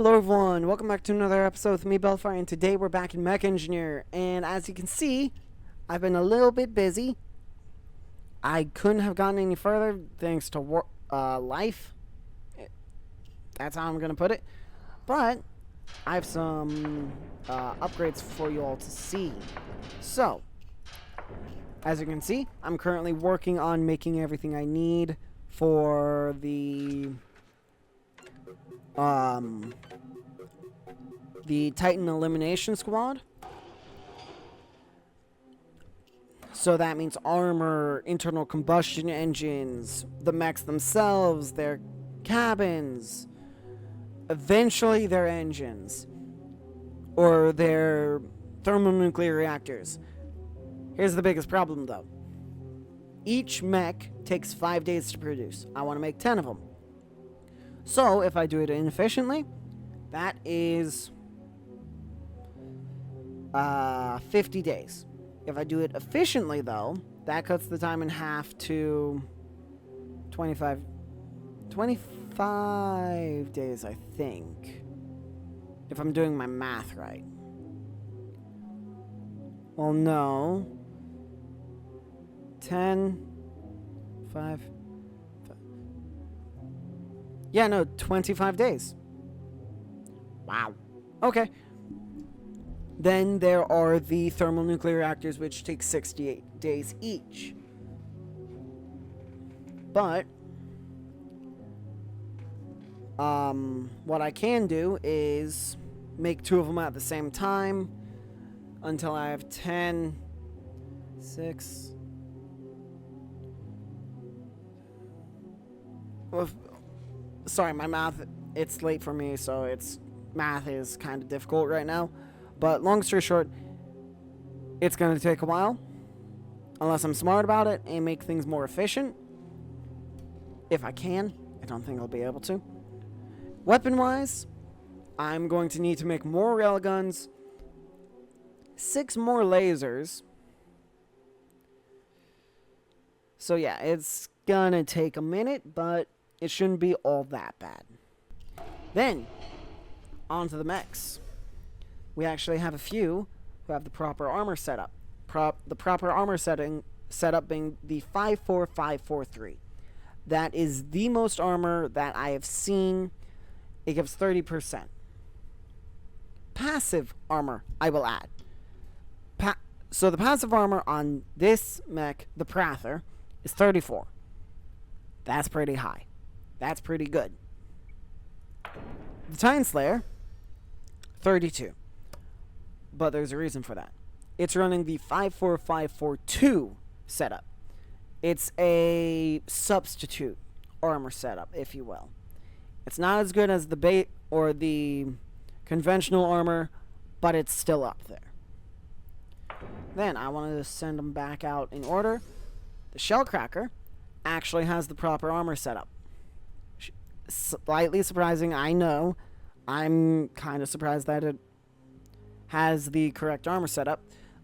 Hello everyone, welcome back to another episode with me, Belfire, and today we're back in Mech Engineer, and as you can see, I've been a little bit busy. I couldn't have gotten any further thanks to life. That's how I'm going to put it. But I have some upgrades for you all to see. So, as you can see, I'm currently working on making everything I need for the Titan Elimination Squad. So that means armor, internal combustion engines, the mechs themselves, their cabins, eventually their engines, or their thermonuclear reactors. Here's the biggest problem though. Each mech takes 5 days to produce. I want to make 10 of them. So if I do it inefficiently, that is 50 days. If I do it efficiently, though, that cuts the time in half to 25 days, I think. If I'm doing my math right. Well, no. 10, 5. Yeah, no, 25 days. Wow. Okay. Then there are the thermonuclear reactors, which take 68 days each. But what I can do is make 2 of them at the same time until I have 10, 6. Well, sorry, my math, it's late for me, so math is kind of difficult right now. But long story short, it's going to take a while, unless I'm smart about it and make things more efficient. If I can. I don't think I'll be able to. Weapon-wise, I'm going to need to make more railguns, 6 more lasers. So yeah, it's going to take a minute, but it shouldn't be all that bad. Then, on to the mechs. We actually have a few who have the proper armor setup. The proper armor setup being the 54543. That is the most armor that I have seen. It gives 30%. Passive armor, I will add. So the passive armor on this mech, the Prather, is 34. That's pretty high. That's pretty good. The Titan Slayer, 32. But there's a reason for that. It's running the 54542 setup. It's a substitute armor setup, if you will. It's not as good as the the conventional armor, but it's still up there. Then I wanted to send them back out in order. The Shellcracker actually has the proper armor setup. Slightly surprising, I know. I'm kind of surprised that it has the correct armor setup.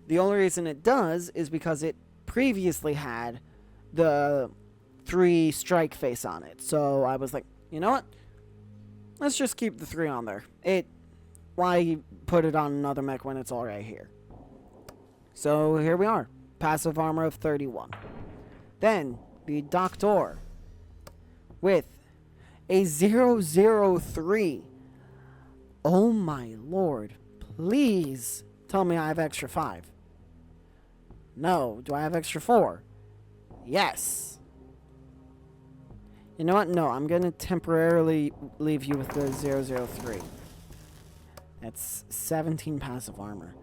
The only reason it does is because it previously had the 3 strike face on it. So I was like, you know what? Let's just keep the 3 on there. Why put it on another mech when it's already here? So here we are. Passive armor of 31. Then the Doctor with a 003. Oh my lord. Please tell me I have extra 5. No. Do I have extra 4? Yes. You know what? No, I'm going to temporarily leave you with the 003. That's 17 passive armor.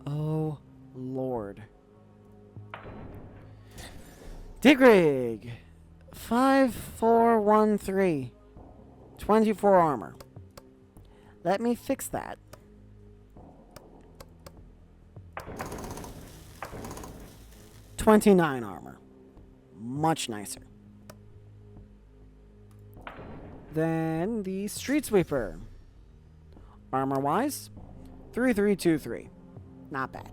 Oh, lord. Digrig. 5413. 24 armor. Let me fix that. 29 armor. Much nicer. Then the Street Sweeper. Armor-wise, 3323. Not bad.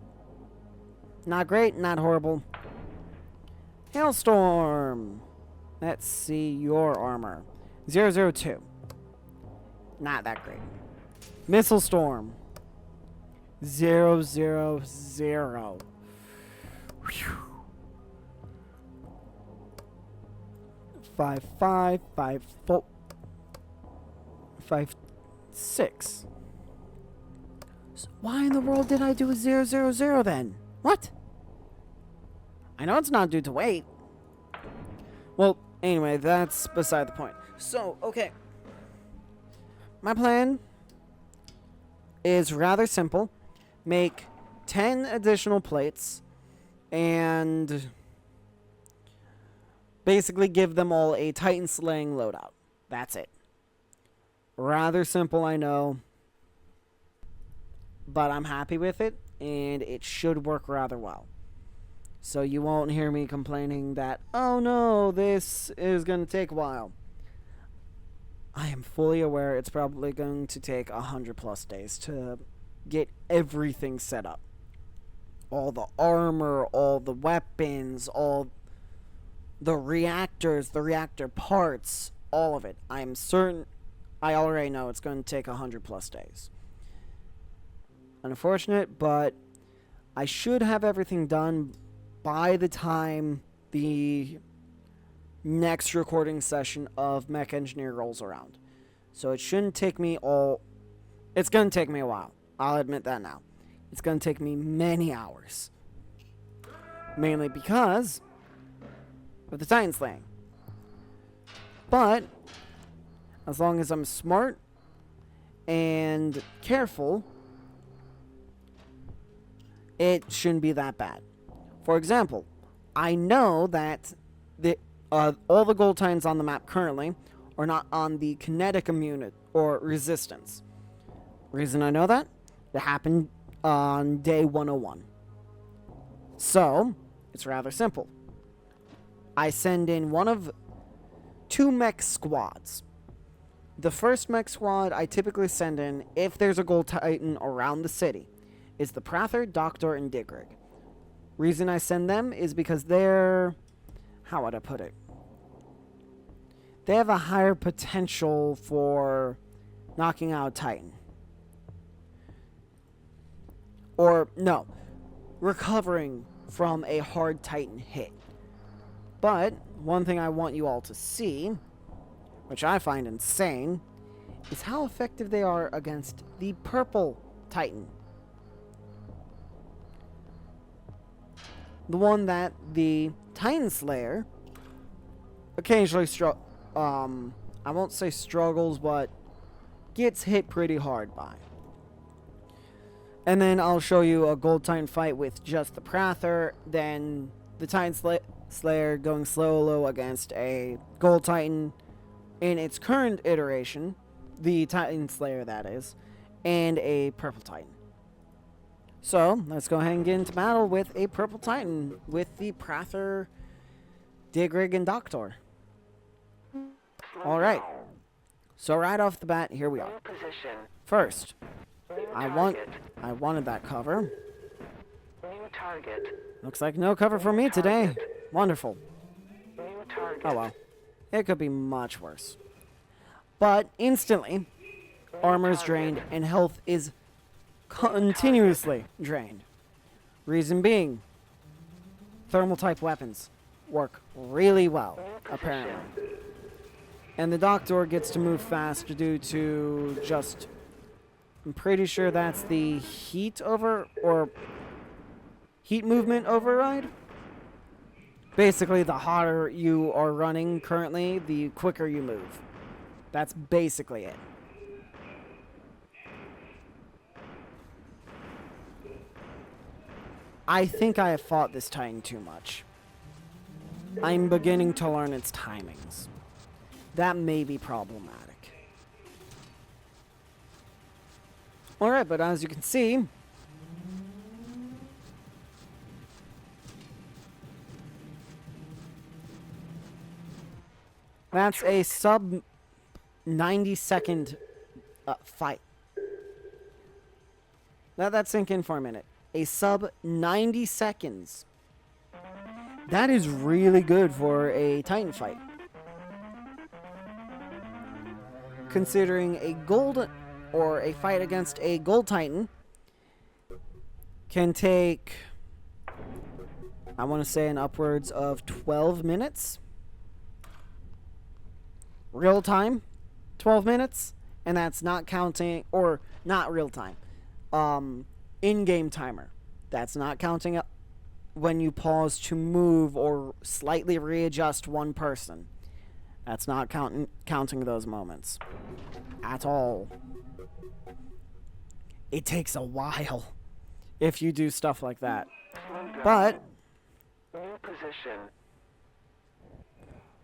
Not great, not horrible. Hailstorm. Let's see your armor. 002. Not that great. Missile storm. 0, 0, 0. Whew. 5, 5, 5, 4, 5, 6. So why in the world did I do a 0, 0, 0 then? What? I know it's not due to weight. Well, anyway, that's beside the point. So, okay. My plan is rather simple. Make 10 additional plates and basically give them all a Titan slaying loadout. That's it. Rather simple, I know. But I'm happy with it, and it should work rather well. So you won't hear me complaining that, oh no, this is going to take a while. I am fully aware it's probably going to take 100+ days to get everything set up. All the armor, all the weapons, all the reactors, the reactor parts, all of it. I'm certain, I already know it's going to take 100+ days. Unfortunate, but I should have everything done by the time the next recording session of Mech Engineer rolls around. So it shouldn't take me all... It's going to take me a while. I'll admit that now. It's going to take me many hours. Mainly because of the Titan slaying. But as long as I'm smart and careful, it shouldn't be that bad. For example, I know that all the gold titans on the map currently are not on the kinetic immunity or resistance. Reason I know that? It happened on day 101. So, it's rather simple. I send in one of 2 mech squads. The first mech squad I typically send in, if there's a gold titan around the city, is the Prather, Doctor, and Digrig. Reason I send them is because they're... How would I put it? They have a higher potential for knocking out a Titan. Or, no, recovering from a hard Titan hit. But, one thing I want you all to see, which I find insane, is how effective they are against the purple Titan. The one that the Titan Slayer occasionally I won't say struggles, but gets hit pretty hard by. And then I'll show you a Gold Titan fight with just the Prather, then the Titan Slayer going solo against a Gold Titan in its current iteration, the Titan Slayer that is, and a Purple Titan. So, let's go ahead and get into battle with a Purple Titan with the Prather, Digrig, and Doctor. Alright. So right off the bat, here we are. First, I wanted that cover. Looks like no cover for me today. Wonderful. Oh well. It could be much worse. But instantly, armor is drained and health is continuously drained. Reason being, thermal type weapons work really well, apparently. And the Doctor gets to move fast due to just, I'm pretty sure that's the heat movement override. Basically, the hotter you are running currently, the quicker you move. That's basically it. I think I have fought this Titan too much. I'm beginning to learn its timings. That may be problematic. Alright, but as you can see, that's a sub 90-second fight. Let that sink in for a minute. A sub 90 seconds. That is really good for a Titan fight. Considering a gold or a fight against a Gold Titan can take, I want to say, an upwards of 12 minutes. Real time, 12 minutes. And that's not counting, or not real time, in-game timer. That's not counting up when you pause to move or slightly readjust one person. That's not counting those moments at all. It takes a while if you do stuff like that. But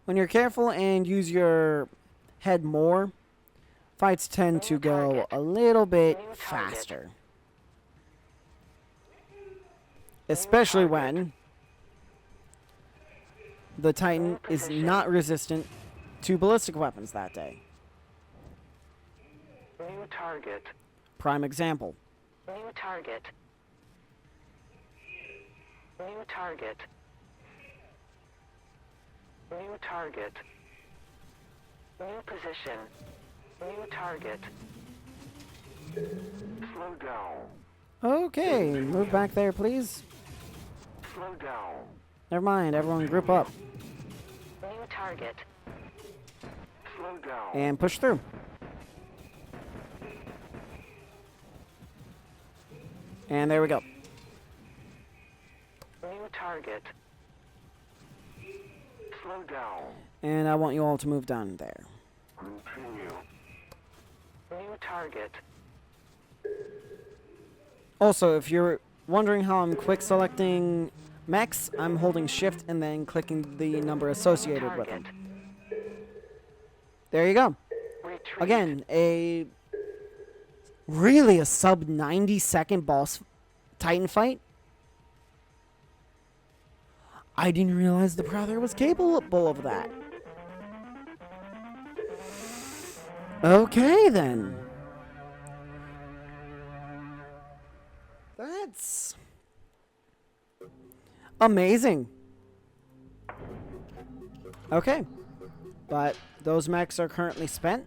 when you're careful and use your head more, fights tend to go a little bit faster. Especially when the Titan is not resistant to ballistic weapons that day. New target. Prime example. New target. New target. New target. New position. New target. Slow down. Okay, move back there, please. Slow down. Never mind, everyone group up. New target. Slow down. And push through. And there we go. New target. Slow down. And I want you all to move down there. Continue. New target. Also, if you're wondering how I'm quick selecting mechs, I'm holding shift and then clicking the number associated with them. There you go. Retreat. Again, really a sub 90-second boss Titan fight. I didn't realize the brother was capable of that. Okay, then. That's amazing. Okay. But those mechs are currently spent.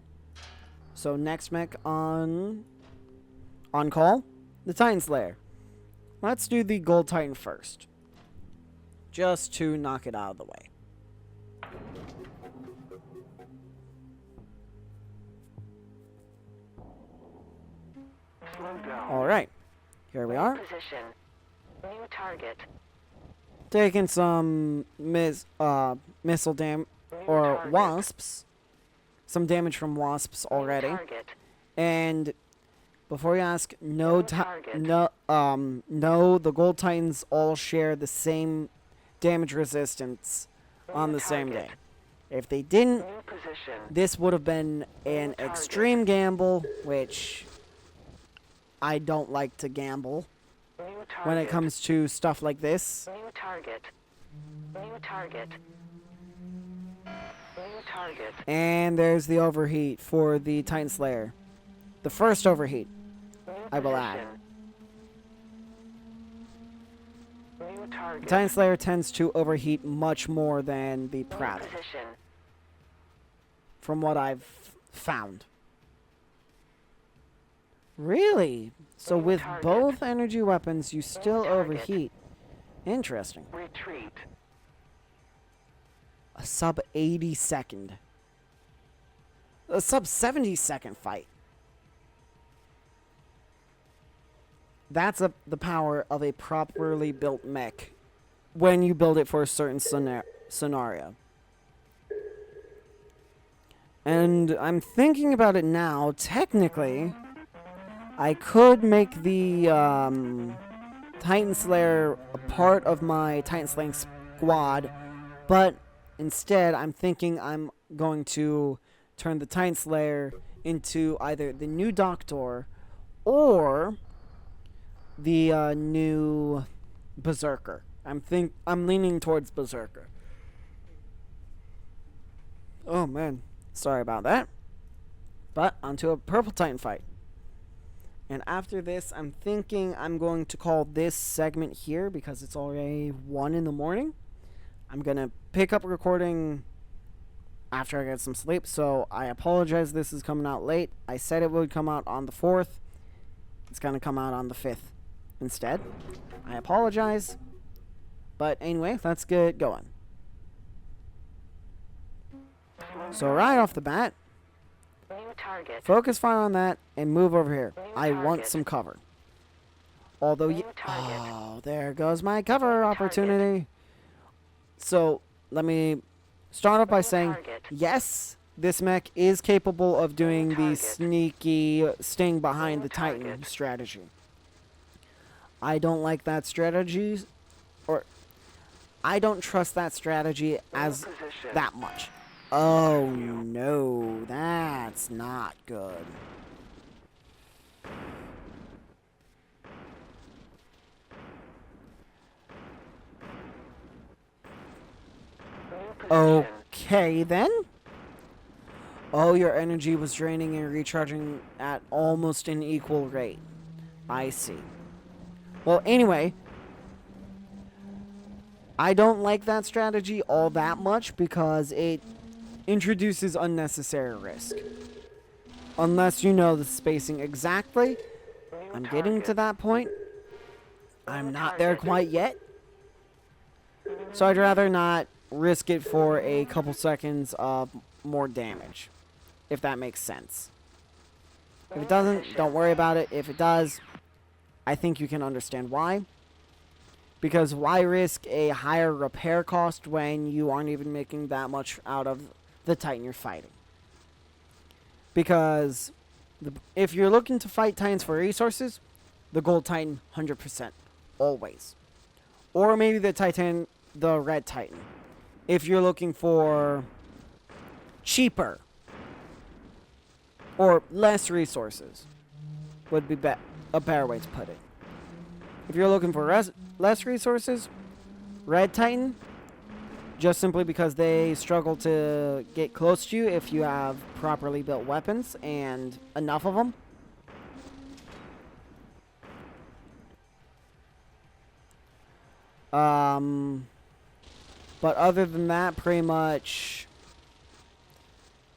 So next mech on call, the Titan Slayer. Let's do the Gold Titan first. Just to knock it out of the way. Slow down. Alright. Here we are. Position. New target. Taking some missile dam or target. wasps. Some damage from wasps already. New target. And before you ask, no, target. no, the Gold Titans all share the same damage resistance on the same day. target. If they didn't, New position. this would have been an target. extreme gamble, which I don't like to gamble New target. when it comes to stuff like this. New target. New target. New target. And there's the overheat for the Titan Slayer. The first overheat, New I will add. position. New target. Titan Slayer tends to overheat much more than the New Prattle, position. from what I've found. Really? So New with target. both energy weapons, you still target. overheat. Interesting. Retreat. A sub 80-second. A sub 70-second fight. That's the power of a properly built mech when you build it for a certain scenario. And I'm thinking about it now. Technically, I could make the Titan Slayer a part of my Titan Slaying squad, but instead I'm thinking I'm going to turn the Titan Slayer into either the new Doctor or the new Berserker. I'm leaning towards Berserker. Oh man, sorry about that. But onto a Purple Titan fight. And after this, I'm thinking I'm going to call this segment here because it's already 1 in the morning. I'm gonna pick up recording after I get some sleep. So I apologize this is coming out late. I said it would come out on the 4th. It's going to come out on the 5th instead. I apologize. But anyway, let's get going. So right off the bat, New target. focus fire on that and move over here. New I want target. some cover. Although New target. oh, there goes my cover opportunity. So let me start off by New saying, target. yes, this mech is capable of doing the target. sneaky sting behind New the Titan target. strategy. I don't like that strategy, or I don't trust that strategy as position. that much. Oh no, that's not good. New position. Okay then. Oh, your energy was draining and recharging at almost an equal rate. I see. Well, anyway, I don't like that strategy all that much because it introduces unnecessary risk. Unless you know the spacing exactly. New I'm getting to target. that point. I'm not there target. quite yet. So I'd rather not risk it for a couple seconds of more damage. If that makes sense. If it doesn't, don't worry about it. If it does, I think you can understand why. Because why risk a higher repair cost when you aren't even making that much out of the Titan you're fighting? Because if you're looking to fight Titans for resources, the Gold Titan, 100%. Always. Or maybe the Red Titan. If you're looking for cheaper or less resources, would be a better way to put it. If you're looking for less resources, Red Titan, just simply because they struggle to get close to you if you have properly built weapons and enough of them. But other than that, pretty much,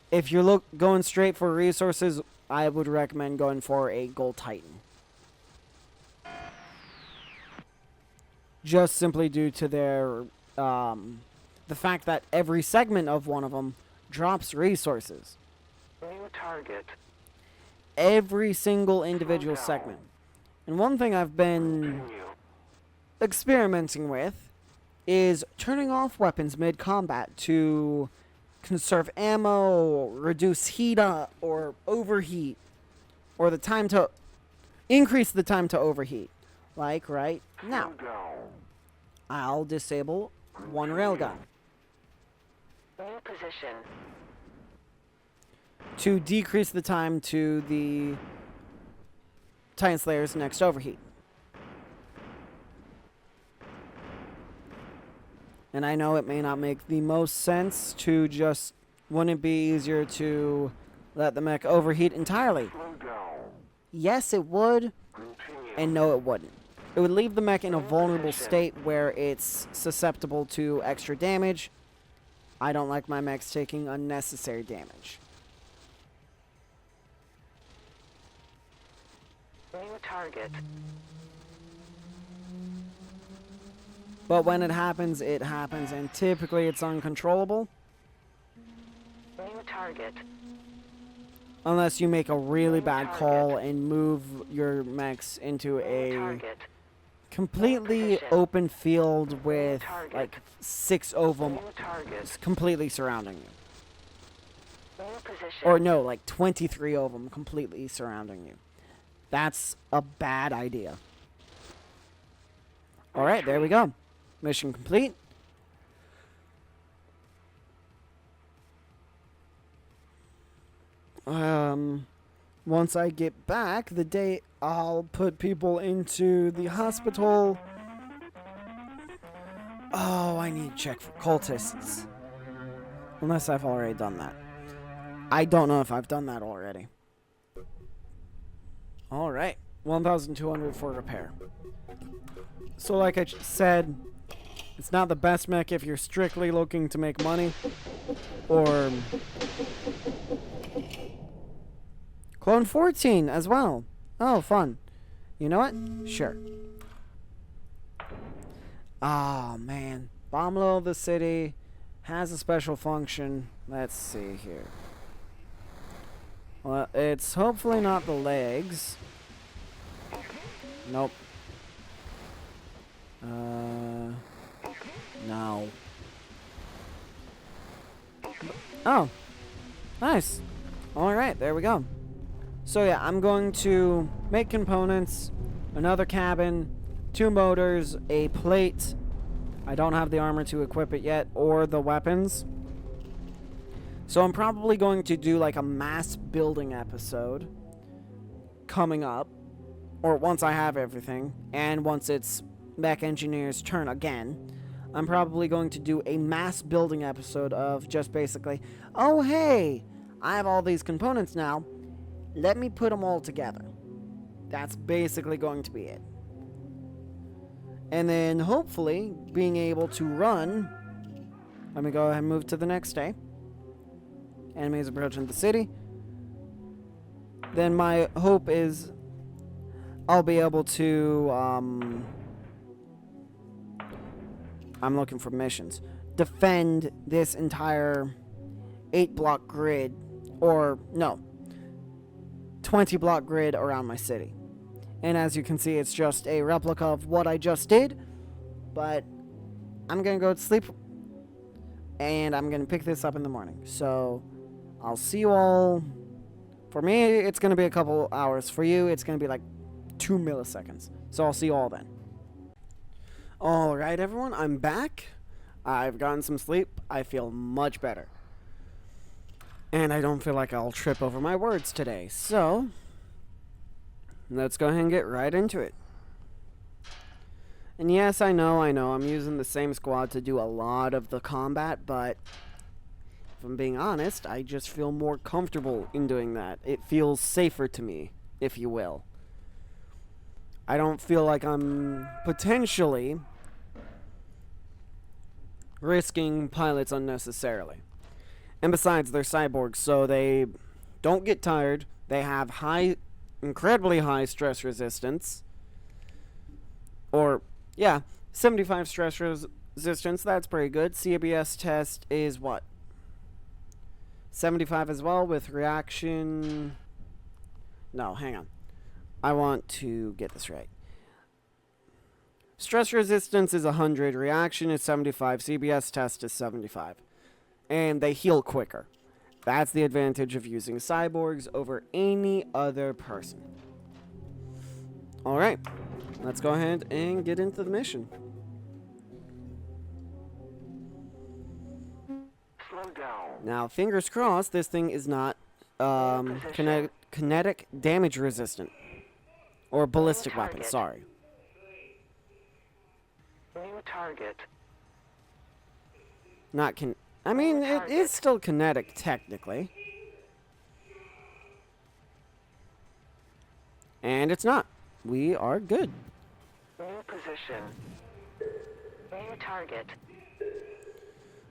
if you're going straight for resources, I would recommend going for a Gold Titan. Just simply due to their, the fact that every segment of one of them drops resources. New target. Every single individual segment. And one thing I've been Continue. experimenting with is turning off weapons mid-combat to conserve ammo, reduce heat or overheat, or the time to increase the time to overheat. Like right now, I'll disable one railgun New position. to decrease the time to the Titan Slayer's next overheat. And I know it may not make the most sense to just, wouldn't it be easier to let the mech overheat entirely? Slow down. Yes, it would, Continue. and no, it wouldn't. It would leave the mech in a vulnerable state where it's susceptible to extra damage. I don't like my mechs taking unnecessary damage. New target. But when it happens, and typically it's uncontrollable. New target. Unless you make a really bad call and move your mechs into New a target. completely open field with like 6 of them New target. completely surrounding you. New position. Or no, like 23 of them completely surrounding you. That's a bad idea. Alright, there we go. Mission complete. Once I get back, the day I'll put people into the hospital. Oh, I need to check for cultists. Unless I've already done that. I don't know if I've done that already. Alright. 1,200 for repair. So like I said, It's not the best mech if you're strictly looking to make money. Or Clone 14 as well. Oh, fun. You know what? Sure. Oh, man. Bomb low of the city has a special function. Let's see here. Well, it's hopefully not the legs. Nope. No. Oh. Nice. Alright, there we go. So yeah, I'm going to make components, another cabin, 2 motors, a plate. I don't have the armor to equip it yet, or the weapons. So I'm probably going to do like a mass building episode coming up, or once I have everything, and once it's Mech Engineer's turn again. I'm probably going to do a mass building episode of just basically, oh hey, I have all these components now, let me put them all together. That's basically going to be it. And then hopefully being able to run, let me go ahead and move to the next day. Enemies approaching the city. Then my hope is I'll be able to, I'm looking for missions. Defend this entire 8-block grid, or no, 20-block grid around my city. And as you can see, it's just a replica of what I just did, but I'm gonna go to sleep, and I'm gonna pick this up in the morning. So I'll see you all. For me, it's gonna be a couple hours. For you, it's gonna be like 2 milliseconds. So I'll see you all then. Alright everyone, I'm back. I've gotten some sleep. I feel much better. And I don't feel like I'll trip over my words today. So, let's go ahead and get right into it. And yes, I know, I'm using the same squad to do a lot of the combat, but if I'm being honest, I just feel more comfortable in doing that. It feels safer to me, if you will. I don't feel like I'm potentially risking pilots unnecessarily. And besides, they're cyborgs, so they don't get tired. They have incredibly high stress resistance. Or, yeah, 75 stress resistance, that's pretty good. CBS test is what? 75 as well with reaction. No, hang on. I want to get this right. Stress resistance is 100, reaction is 75, CBS test is 75. And they heal quicker. That's the advantage of using cyborgs over any other person. Alright, let's go ahead and get into the mission. Slow down. Now, fingers crossed, this thing is not kinetic damage resistant. Or ballistic weapon, sorry. New target. Not I mean, it is still kinetic, technically. And it's not. We are good. New position. New target.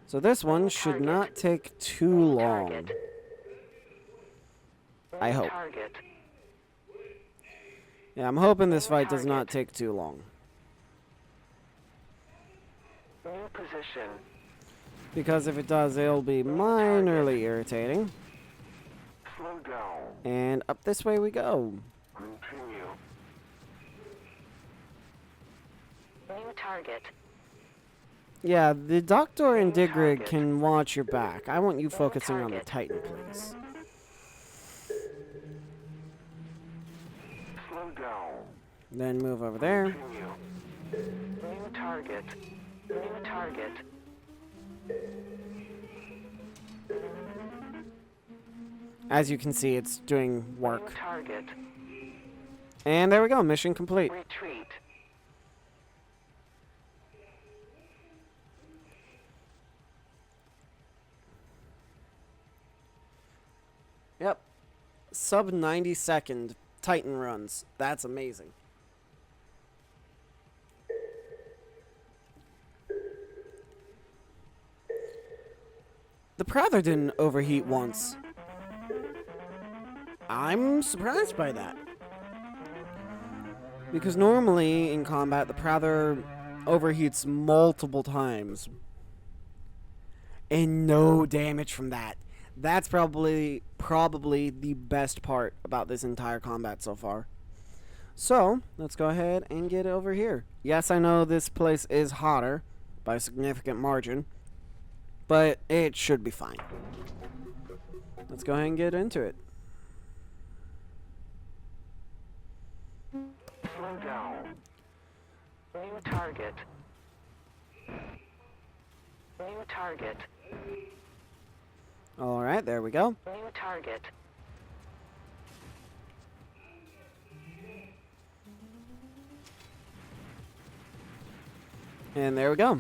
So this one should not take too long. I hope. Target. Yeah, I'm hoping this fight does not take too long. New position. Because if it does, it'll be minorly irritating. Slow down. And up this way we go. Continue. New target. Yeah, the Doctor and Digrig can watch your back. I want you focusing on the Titan, please. Slow down. Then move over there. Continue. New target. New target. As you can see, it's doing New work. target. And there we go, mission complete. Retreat. Yep. Sub 90-second Titan runs. That's amazing. The Prather didn't overheat once. I'm surprised by that. Because normally in combat, the Prather overheats multiple times. And no damage from that. That's probably the best part about this entire combat so far. So, let's go ahead and get over here. Yes, I know this place is hotter by a significant margin, but it should be fine. Let's go ahead and get into it. Slow down. New target. New target. Alright, there we go. New target. And there we go.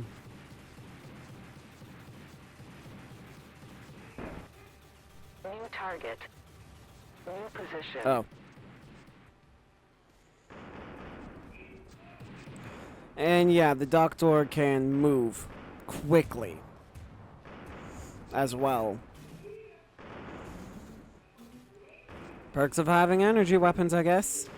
New target. New position. Oh. And yeah, the Doctor can move quickly as well. Perks of having energy weapons, I guess.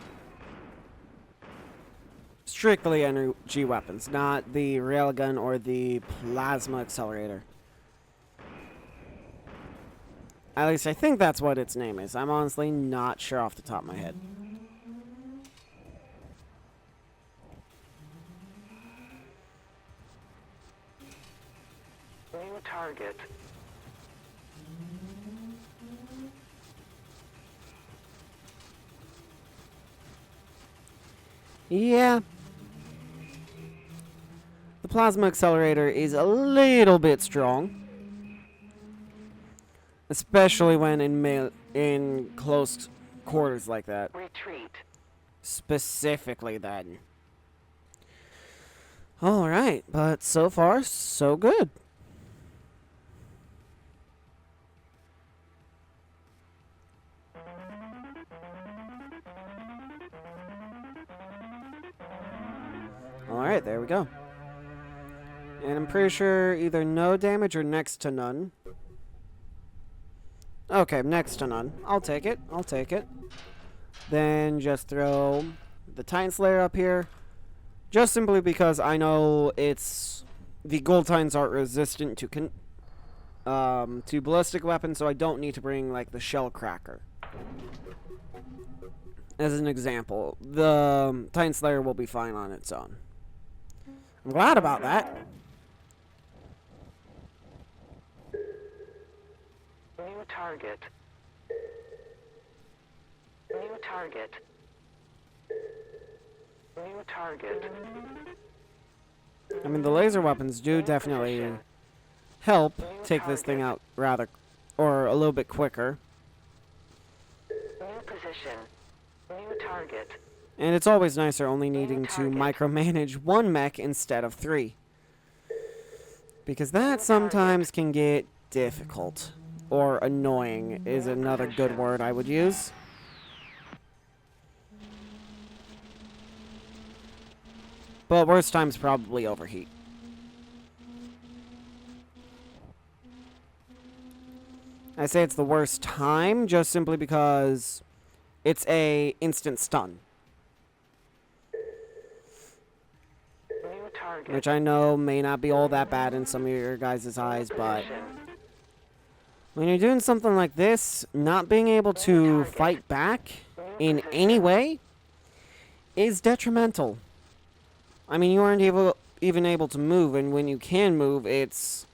Strictly energy weapons, not the railgun or the plasma accelerator. At least I think that's what its name is. I'm honestly not sure off the top of my head. New target. Yeah. The plasma accelerator is a little bit strong. Especially when in close quarters like that. Retreat. Specifically then. Alright, but so far, so good. Alright, there we go. And I'm pretty sure either no damage or next to none. Okay, next to none. I'll take it. I'll take it. Then just throw the Titan Slayer up here. Just simply because I know it's... The Gold Titans are resistant to ballistic weapons, so I don't need to bring, like, the Shell Cracker. As an example, the Titan Slayer will be fine on its own. I'm glad about that. New target. New target. New target. I mean, the laser weapons do definitely help take this thing out rather, or a little bit quicker. New position. New target. And it's always nicer only needing to micromanage one mech instead of 3. Because that sometimes can get difficult. Or annoying is another good word I would use. But worst times probably overheat. I say it's the worst time just simply because it's a instant stun. New target. Which I know may not be all that bad in some of your guys' eyes, but when you're doing something like this, not being able to fight back in any way is detrimental. I mean, you aren't even able to move, and when you can move, it's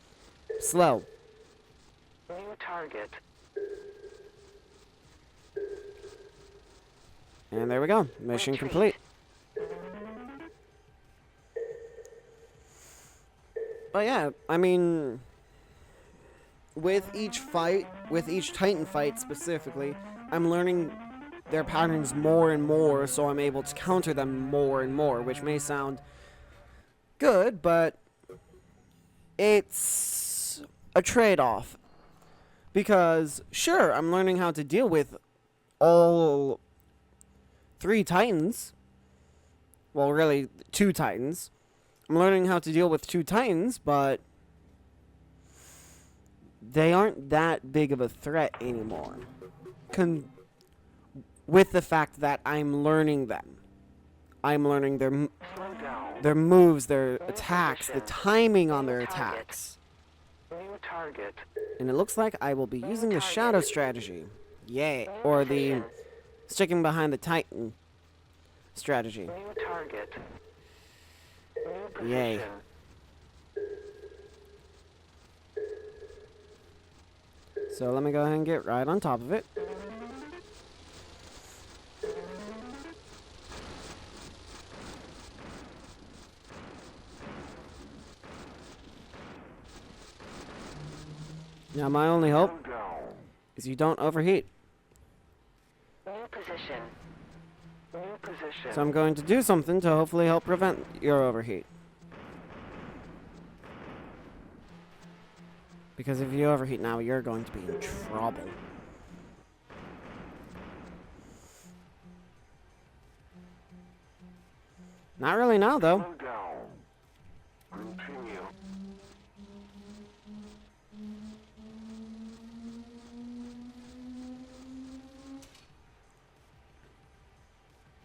slow. New target. And there we go. Mission complete. But yeah, I mean, with each fight, with each Titan fight specifically, I'm learning their patterns more and more, so I'm able to counter them more and more, which may sound good, but it's a trade-off. Because, sure, I'm learning how to deal with all 3 Titans. Well, really, 2 Titans. I'm learning how to deal with 2 Titans, but they aren't that big of a threat anymore. With the fact that I'm learning them. I'm learning Slow down. their moves, their attacks, the timing on their Target. attacks. New target. And it looks like I will be using the shadow strategy. Yay. New Or the position. sticking behind the Titan strategy. New target. New position. Yay. So let me go ahead and get right on top of it. Now my only hope Slow down. is you don't overheat. New position. New position. So I'm going to do something to hopefully help prevent your overheat. Because if you overheat now, you're going to be in trouble. Not really now, though. Slow down. Continue.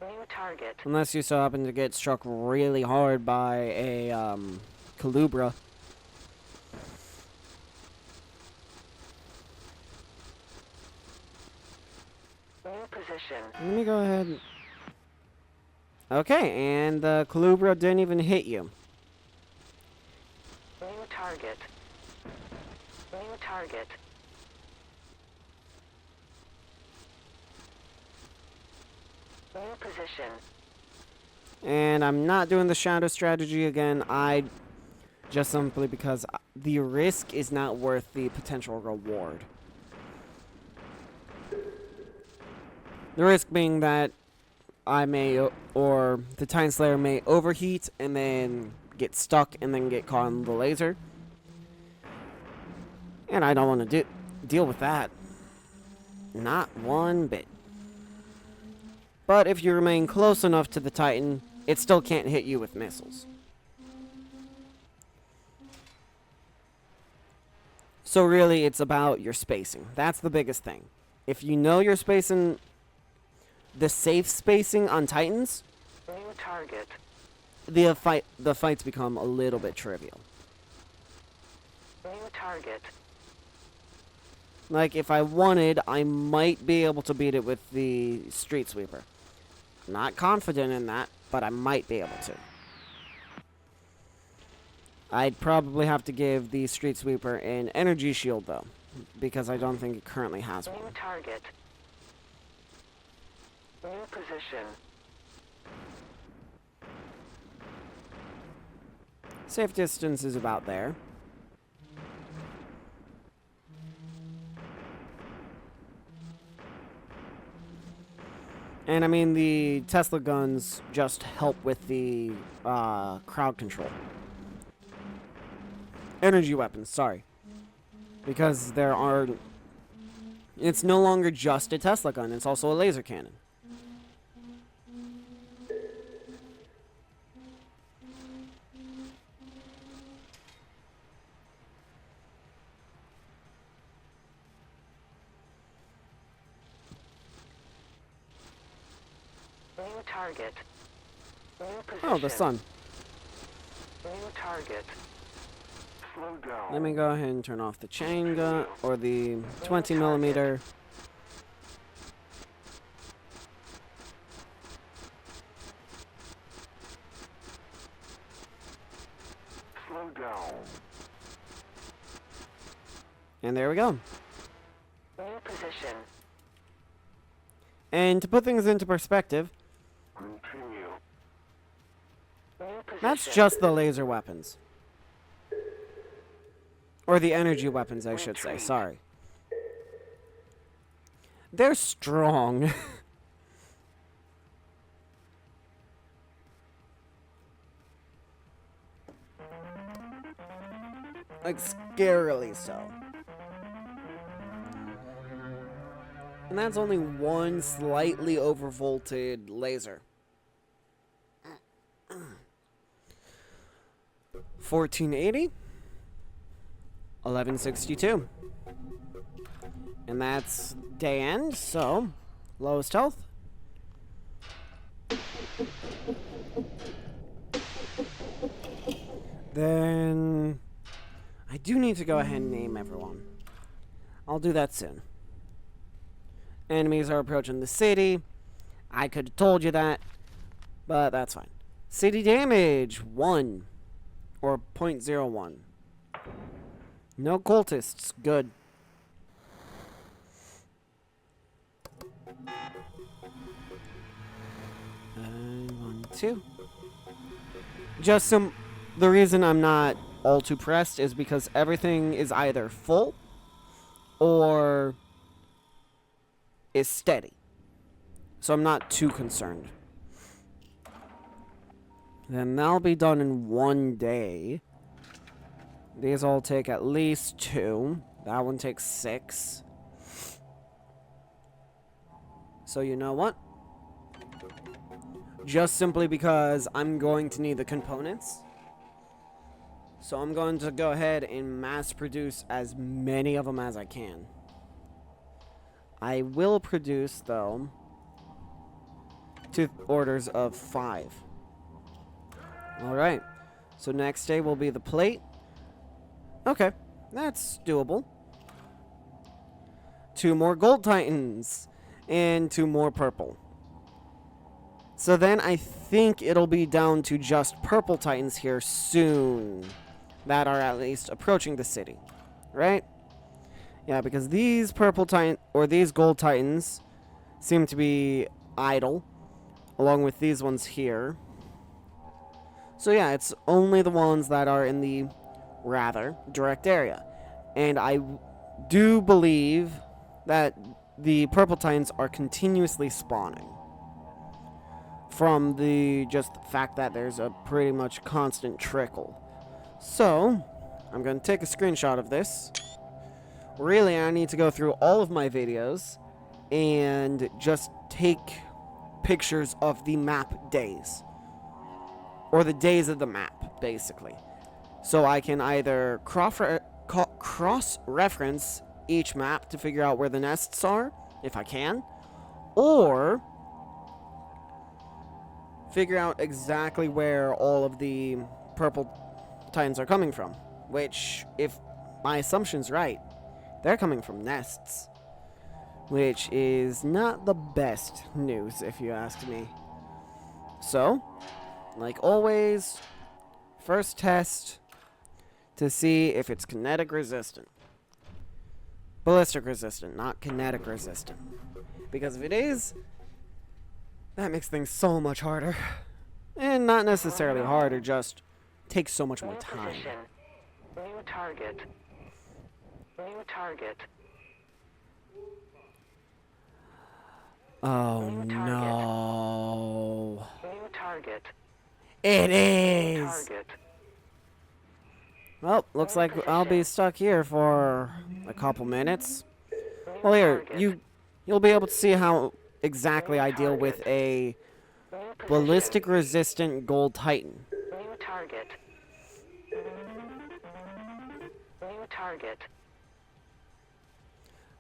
New target. Unless you so happen to get struck really hard by a, Calubra. New position. Let me go ahead. Okay, and the Calubra didn't even hit you. New target. New target. New position. And I'm not doing the shadow strategy again. Just simply because the risk is not worth the potential reward. The risk being that I may, or the Titan Slayer may overheat and then get stuck and then get caught in the laser. And I don't want to deal with that. Not one bit. But if you remain close enough to the Titan, it still can't hit you with missiles. So really, it's about your spacing. That's the biggest thing. If you know your spacing, the safe spacing on Titans, New target. the fights become a little bit trivial. New target. Like, if I wanted, I might be able to beat it with the Street Sweeper. Not confident in that, but I might be able to. I'd probably have to give the Street Sweeper an energy shield, though, because I don't think it currently has New one. target. New position. Safe distance is about there. And I mean, the Tesla guns just help with the crowd control. Energy weapons, sorry. Because it's no longer just a Tesla gun, it's also a laser cannon. New target. New position. Oh, the sun. New target. Slow down. Let me go ahead and turn off the chain gun, or the 20 millimeter. Slow down. And there we go. New position. And to put things into perspective, Continue. New position. that's just the laser weapons. Or the energy weapons, I should say, sorry. They're strong. Like, scarily so. And that's only one slightly overvolted laser. 1480. 1162. And that's day end, so lowest health. Then I do need to go ahead and name everyone. I'll do that soon. Enemies are approaching the city. I could have told you that, but that's fine. City damage 1 or 0.01. No cultists. Good. And 1, 2. Just some. The reason I'm not all too pressed is because everything is either full or is steady. So I'm not too concerned. Then that'll be done in 1 day. These all take at least 2. That one takes 6. So you know what? Just simply because I'm going to need the components. So I'm going to go ahead and mass produce as many of them as I can. I will produce, though, 2 orders of 5. Alright. So next day will be the plate. Okay. That's doable. 2 more gold titans. And 2 more purple. So then I think it'll be down to just purple titans here soon. That are at least approaching the city. Right? Yeah, because these purple titan or these gold titans seem to be idle. Along with these ones here. So yeah, it's only the ones that are in the rather direct area. And I do believe that the purple titans are continuously spawning. From the just fact that there's a pretty much constant trickle. So, I'm going to take a screenshot of this. Really, I need to go through all of my videos and just take pictures of the map days. Or the days of the map, basically. So I can either cross-reference each map to figure out where the nests are, if I can, or figure out exactly where all of the purple titans are coming from. Which, if my assumption's right, they're coming from nests. Which is not the best news, if you ask me. So, like always, first test to see if it's kinetic resistant. Ballistic resistant, not kinetic resistant. Because if it is, that makes things so much harder. And not necessarily harder, just takes so much more time. Position. New target. New target. Oh New target. no. New target. It is! Target. Well, looks like I'll be stuck here for a couple minutes. Well, here, you'll be able to see how exactly I deal with a New position. ballistic resistant gold titan. New target. New target.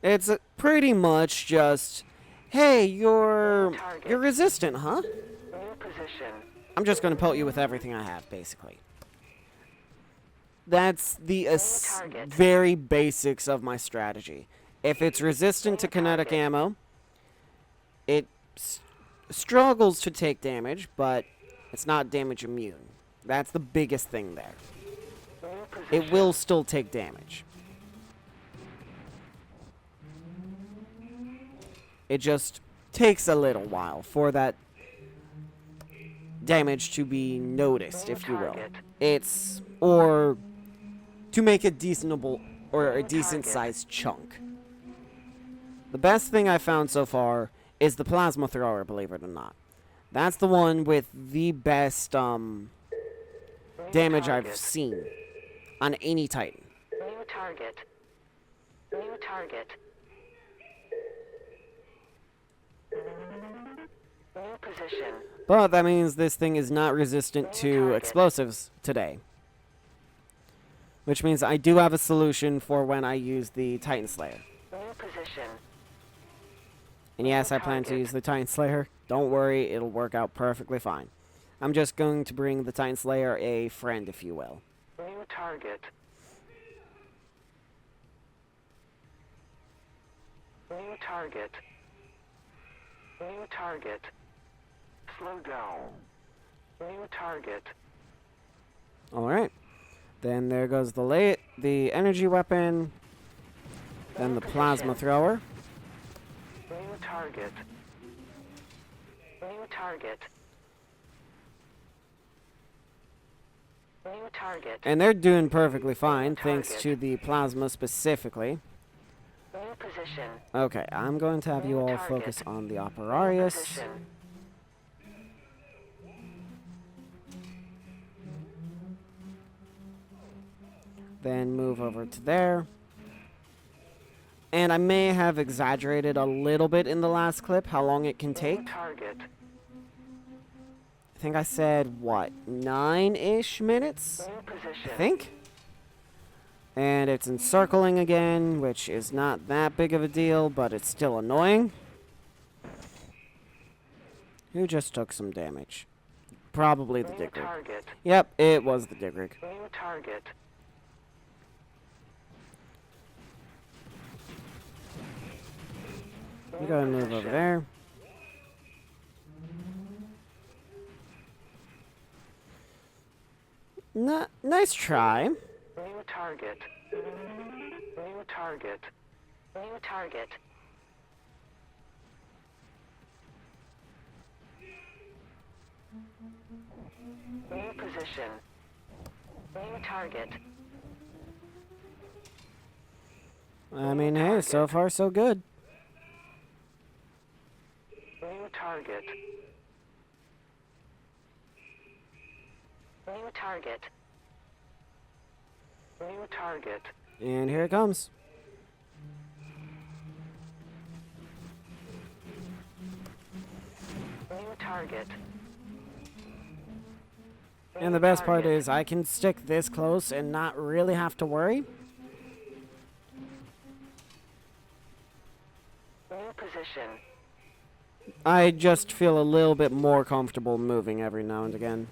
It's pretty much just, hey, you're resistant, huh? New position. I'm just gonna pelt you with everything I have, basically. That's the very basics of my strategy. If it's resistant to kinetic ammo, it struggles to take damage, but it's not damage immune. That's the biggest thing there. New position. It will still take damage. It just takes a little while for that damage to be noticed, if you will. It's, or to make a decent sized chunk. The best thing I found so far is the plasma thrower, believe it or not. That's the one with the best damage I've seen on any Titan. New target. New target. New position. But that means this thing is not resistant to explosives today. Which means I do have a solution for when I use the Titan Slayer. New position. position. And yes, I plan to Target. use the Titan Slayer. Don't worry, it'll work out perfectly fine. I'm just going to bring the Titan Slayer a friend, if you will. New target. New target. New target. Slow down. New target. Alright. Then there goes the energy weapon. Then the plasma thrower. New target. New target. New target. And they're doing perfectly fine, thanks to the plasma specifically. New position. Okay, I'm going to have you all focus on the Operarius. Position. Then move over to there. And I may have exaggerated a little bit in the last clip how long it can take. New target. I think I said, what, 9-ish minutes? New position. I think? And it's encircling again, which is not that big of a deal, but it's still annoying. Who just took some damage? Probably the New Dig Rig. target. Yep, it was the Dig Rig. New target. You gotta move over there. Nice try. New target. New target. New target. New position. New target. I mean, hey, so far so good. New target. New target. New target. And here it comes. New target. And the best part is I can stick this close and not really have to worry. New position. I just feel a little bit more comfortable moving every now and again,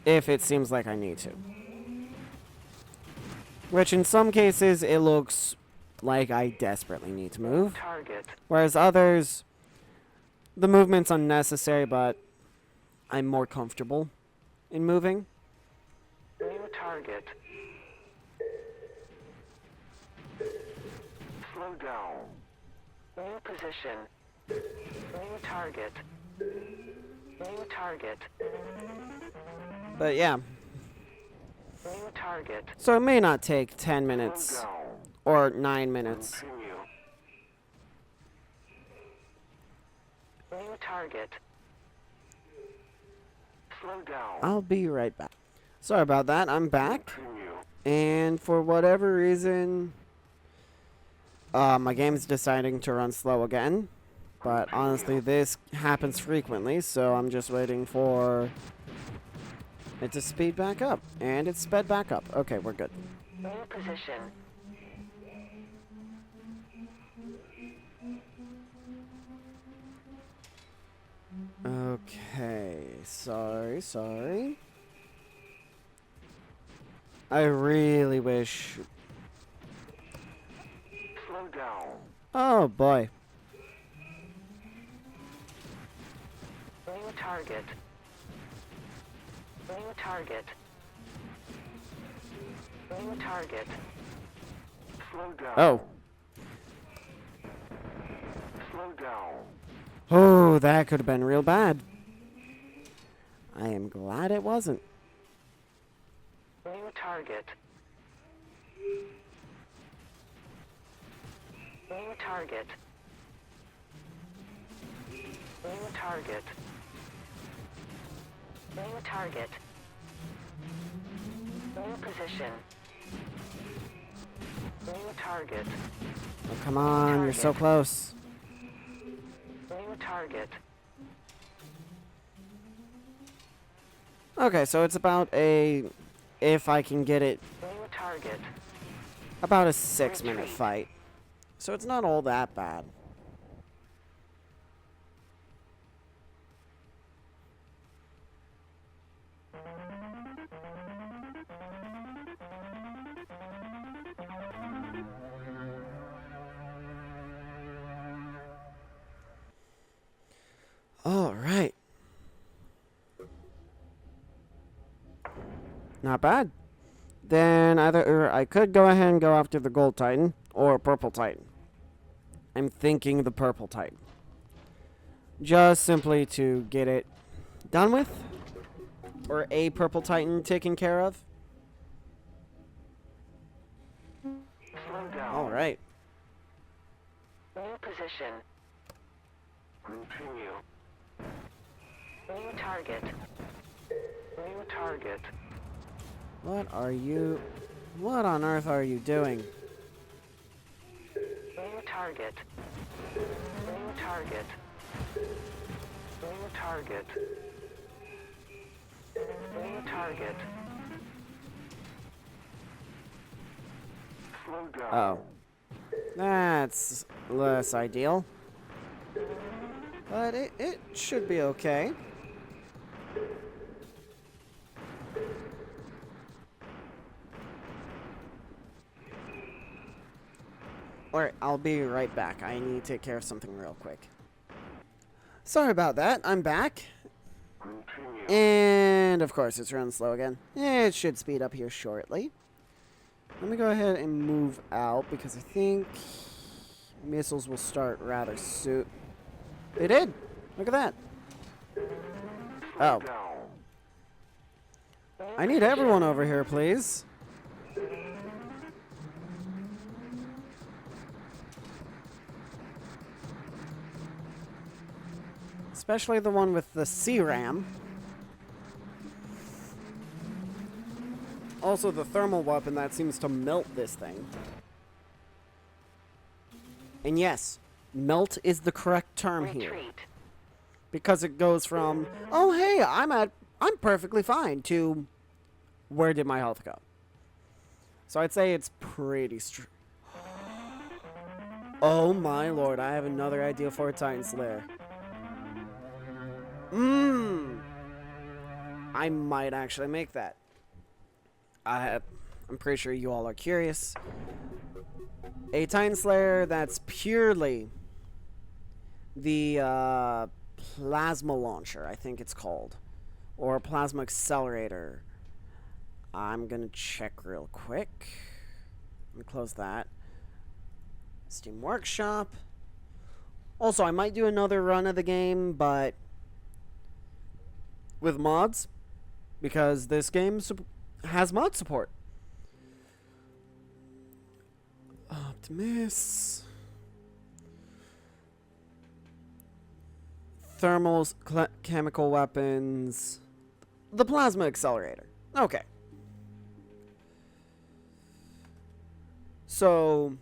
if it seems like I need to. Which in some cases it looks like I desperately need to move, Target. whereas others, the movement's unnecessary, but I'm more comfortable in moving. New target. Slow down. New position. New target. New target. But yeah, New target. so it may not take 10 minutes Slow down. or 9 minutes. Continue. New target. Slow down. I'll be right back. Sorry about that, I'm back. Continue. And for whatever reason, my game's deciding to run slow again. But honestly, this happens frequently, so I'm just waiting for it to speed back up. And it's sped back up. Okay, we're good. New position. Okay, sorry. I really wish... Slow down. Oh, boy. New target. New target. New target. Slow down. Oh. Slow down. Oh, that could have been real bad. I am glad it wasn't. New target. New target. New target. New target. New position. New target. Oh, come on, you're so close. New target. Okay, so it's about a, if I can get it, New target. about a 6-minute fight. So it's not all that bad. All right. Not bad. Then either I could go ahead and go after the Gold Titan or Purple Titan. I'm thinking the Purple Titan. Just simply to get it done with. Or a Purple Titan taken care of. Slow down. Alright. New position. Continue. New target. New target. What on earth are you doing? New target. New target. New target. New target. Slow down. Oh. That's less ideal. But it should be okay. Alright, I'll be right back. I need to take care of something real quick. Sorry about that. I'm back. Continue. And, of course, it's running slow again. It should speed up here shortly. Let me go ahead and move out because I think missiles will start rather soon. They did! Look at that. Oh. I need everyone over here, please. Especially the one with the C-RAM. Also, the thermal weapon that seems to melt this thing. And yes, melt is the correct term here. Retreat. Because it goes from, oh hey, I'm perfectly fine, to where did my health go? So I'd say it's pretty Oh my lord, I have another idea for a Titan Slayer. I might actually make that. I'm pretty sure you all are curious. A Titan Slayer that's purely the plasma launcher, I think it's called. Or plasma accelerator. I'm gonna check real quick. Let me close that. Steam Workshop. Also, I might do another run of the game, but with mods, because this game has mod support. Optimus. Thermals, chemical weapons. The plasma accelerator. Okay. So,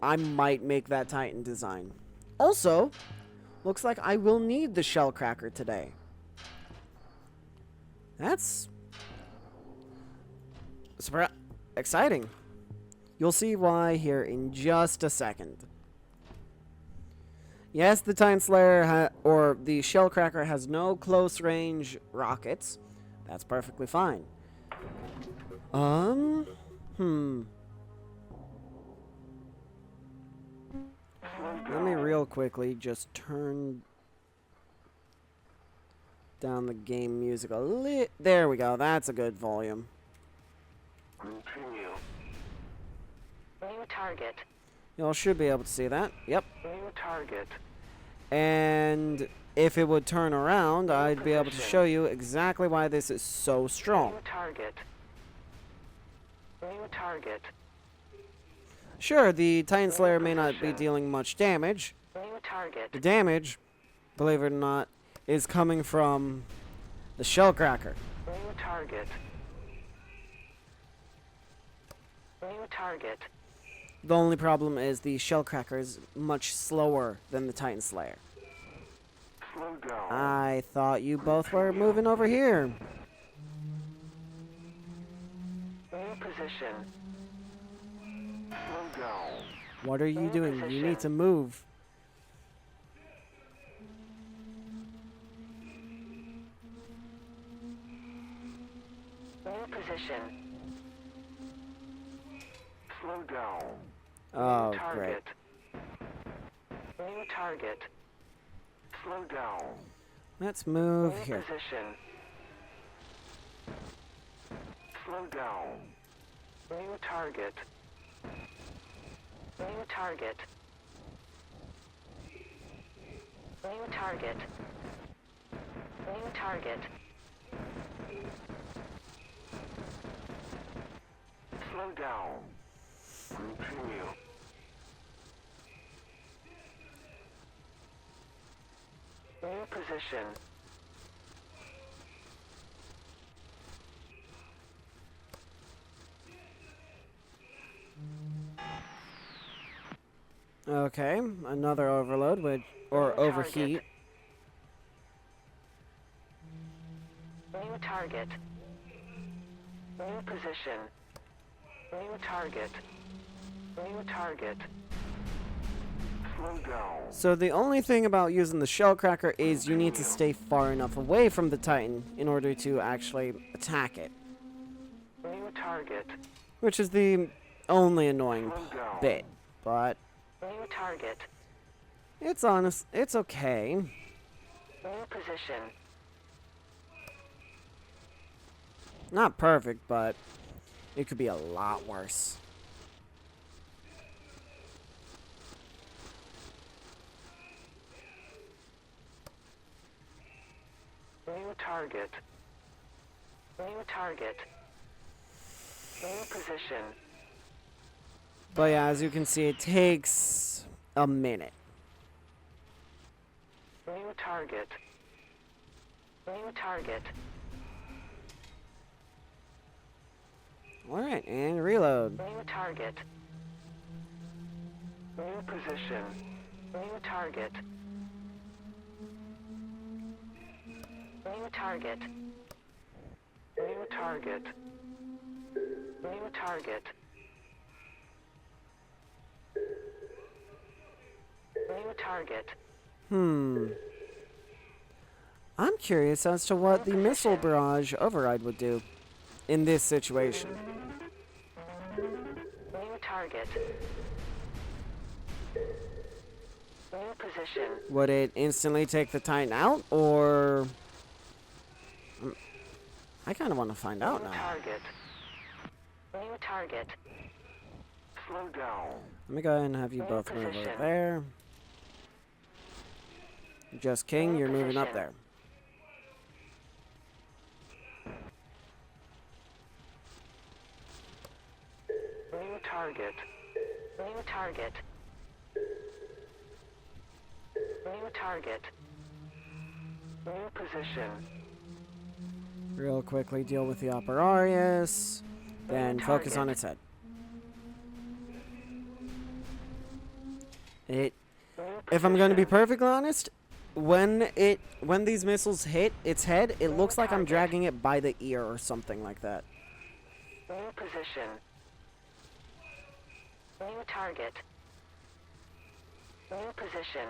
I might make that Titan design. Also, looks like I will need the shell cracker today. That's exciting. You'll see why here in just a second. Yes, the Titan Slayer or the shell cracker has no close range rockets. That's perfectly fine. Let me real quickly just turn down the game music a little. There we go. That's a good volume. Continue. New target. Y'all should be able to see that. Yep. New target. And if it would turn around, I'd be able to show you exactly why this is so strong. New target. New target. Sure, the Titan Slayer may not be dealing much damage. New target. The damage, believe it or not, is coming from the shell cracker. New target. New target. The only problem is the shell cracker is much slower than the Titan Slayer. Slow down. I thought you both were moving over here. New position. Slow down. What are you New doing? You position. need to move. New position. Slow down. Oh, New great. target. New target. Slow down. Let's move New here. position. Slow down. New target. New target. New target. New target. Slow down. Continue. New position. Okay, another overload, or New overheat. New target. New position. New target. New target. Slow down. So the only thing about using the shellcracker is you need to stay far enough away from the Titan in order to actually attack it. New target. Which is the only annoying Slow down. bit. But New target. it's honest, it's okay. New position. Not perfect, but it could be a lot worse. New target. New target. New position. But yeah, as you can see, it takes a minute. New target. New target. Alright, and reload. New target. New position. New target. New target. New target. New target. New target. I'm curious as to what the missile barrage override would do in this situation. New target. New position. Would it instantly take the Titan out, or... I kind of want to find out New now. target. New target. Slow down. Let me go ahead and have you New both move over position. there. Just King, New you're moving up position. there. New target. New target. New target. New position. Real quickly deal with the Operarius, then New focus target. on its head. It, New if I'm going to be position. perfectly honest, when these missiles hit its head, it looks like I'm target. dragging it by the ear or something like that. New position. New target. New position.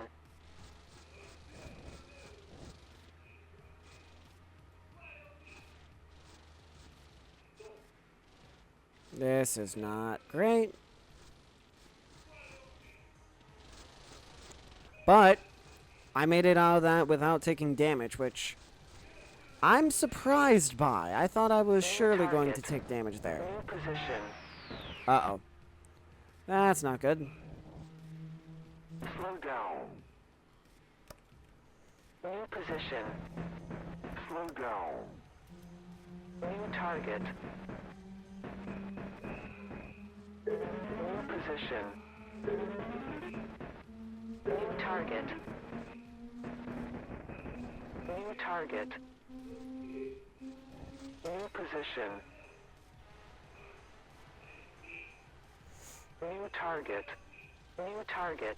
This is not great. But I made it out of that without taking damage, which I'm surprised by. I thought I was surely going to take damage there. New position. Uh-oh. That's not good. Slow down. New position. Slow down. New target. New position. New target. New target. New position. New target. New target.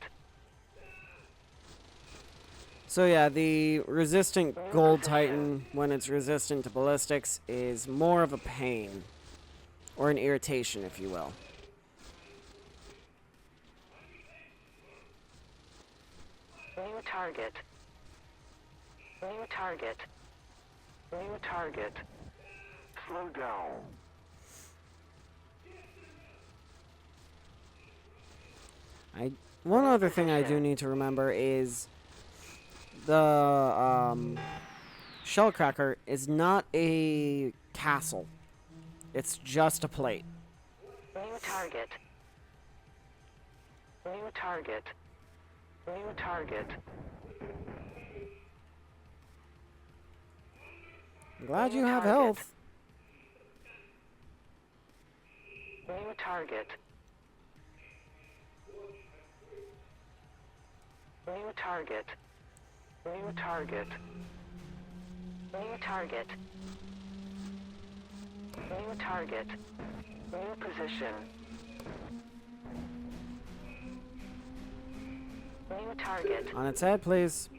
So yeah, the resistant Gold Titan, when it's resistant to ballistics, is more of a pain. Or an irritation, if you will. New target. New target. New target. Slow down. One other thing I do need to remember is the shellcracker is not a castle. It's just a plate. New target. New target. New target. I'm glad you New have target. health. New target. New target. New target. New target. New target. New position. New target. On its head, please.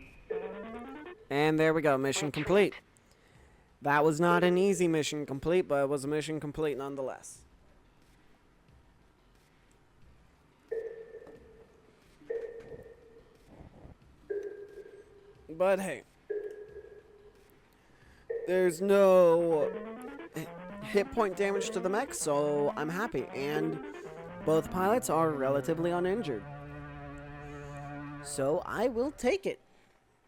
And there we go. Mission complete. That was not an easy mission complete, but it was a mission complete nonetheless. But hey, there's no hit point damage to the mech, so I'm happy. And both pilots are relatively uninjured. So I will take it.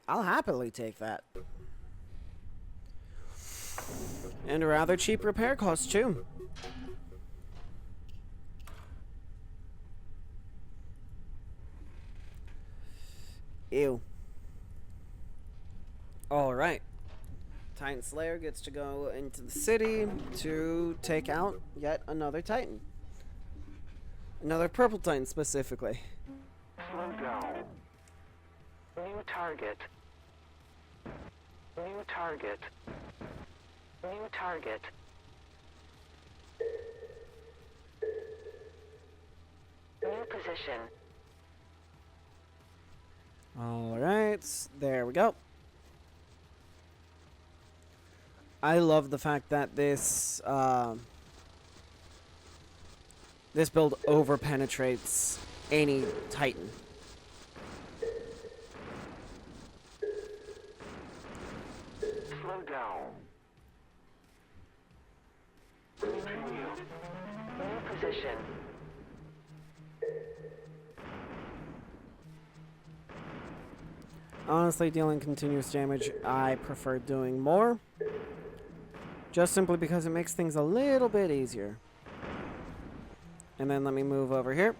I'll happily take that. And a rather cheap repair cost too. Ew. Alright. Titan Slayer gets to go into the city to take out yet another Titan. Another purple Titan specifically. Slow down. New target. New target. New target. New position. Alright, there we go. I love the fact that this this build over penetrates any Titan. Slow down. Continue. New position. Honestly, dealing continuous damage, I prefer doing more. Just simply because it makes things a little bit easier. And then let me move over here.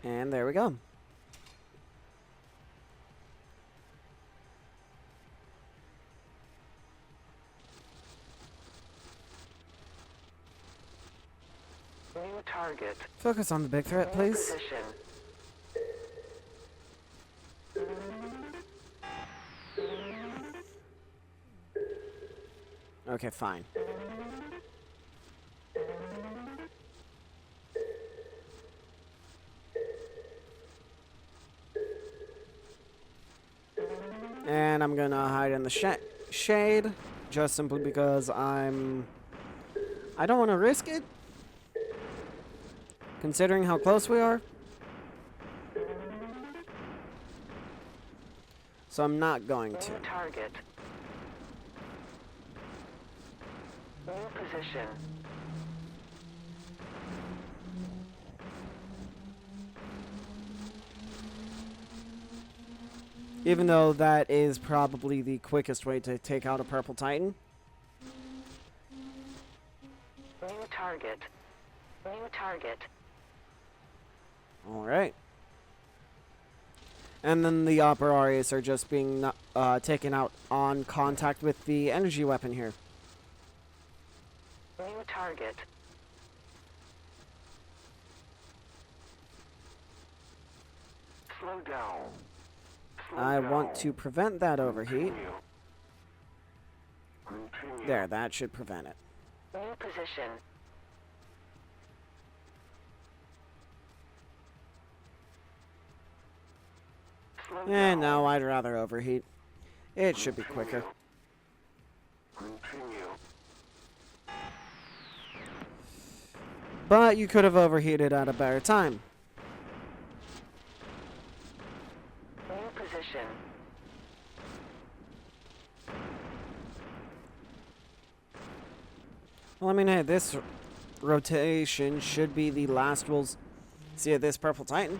And there we go. New target. Focus on the big threat, New please. position. Okay, fine. And I'm gonna hide in the shade, just simply because I don't want to risk it, considering how close we are. So I'm not going to. New target. New position. Even though that is probably the quickest way to take out a purple Titan. New target. New target. Alright. And then the Operarius are just being taken out on contact with the energy weapon here. New target. Slow down. I want to prevent that overheat. There, that should prevent it. New position. And now I'd rather overheat. It should be quicker. But you could have overheated at a better time. New position. Well, I mean, hey, this rotation should be the last we'll see of this Purple Titan.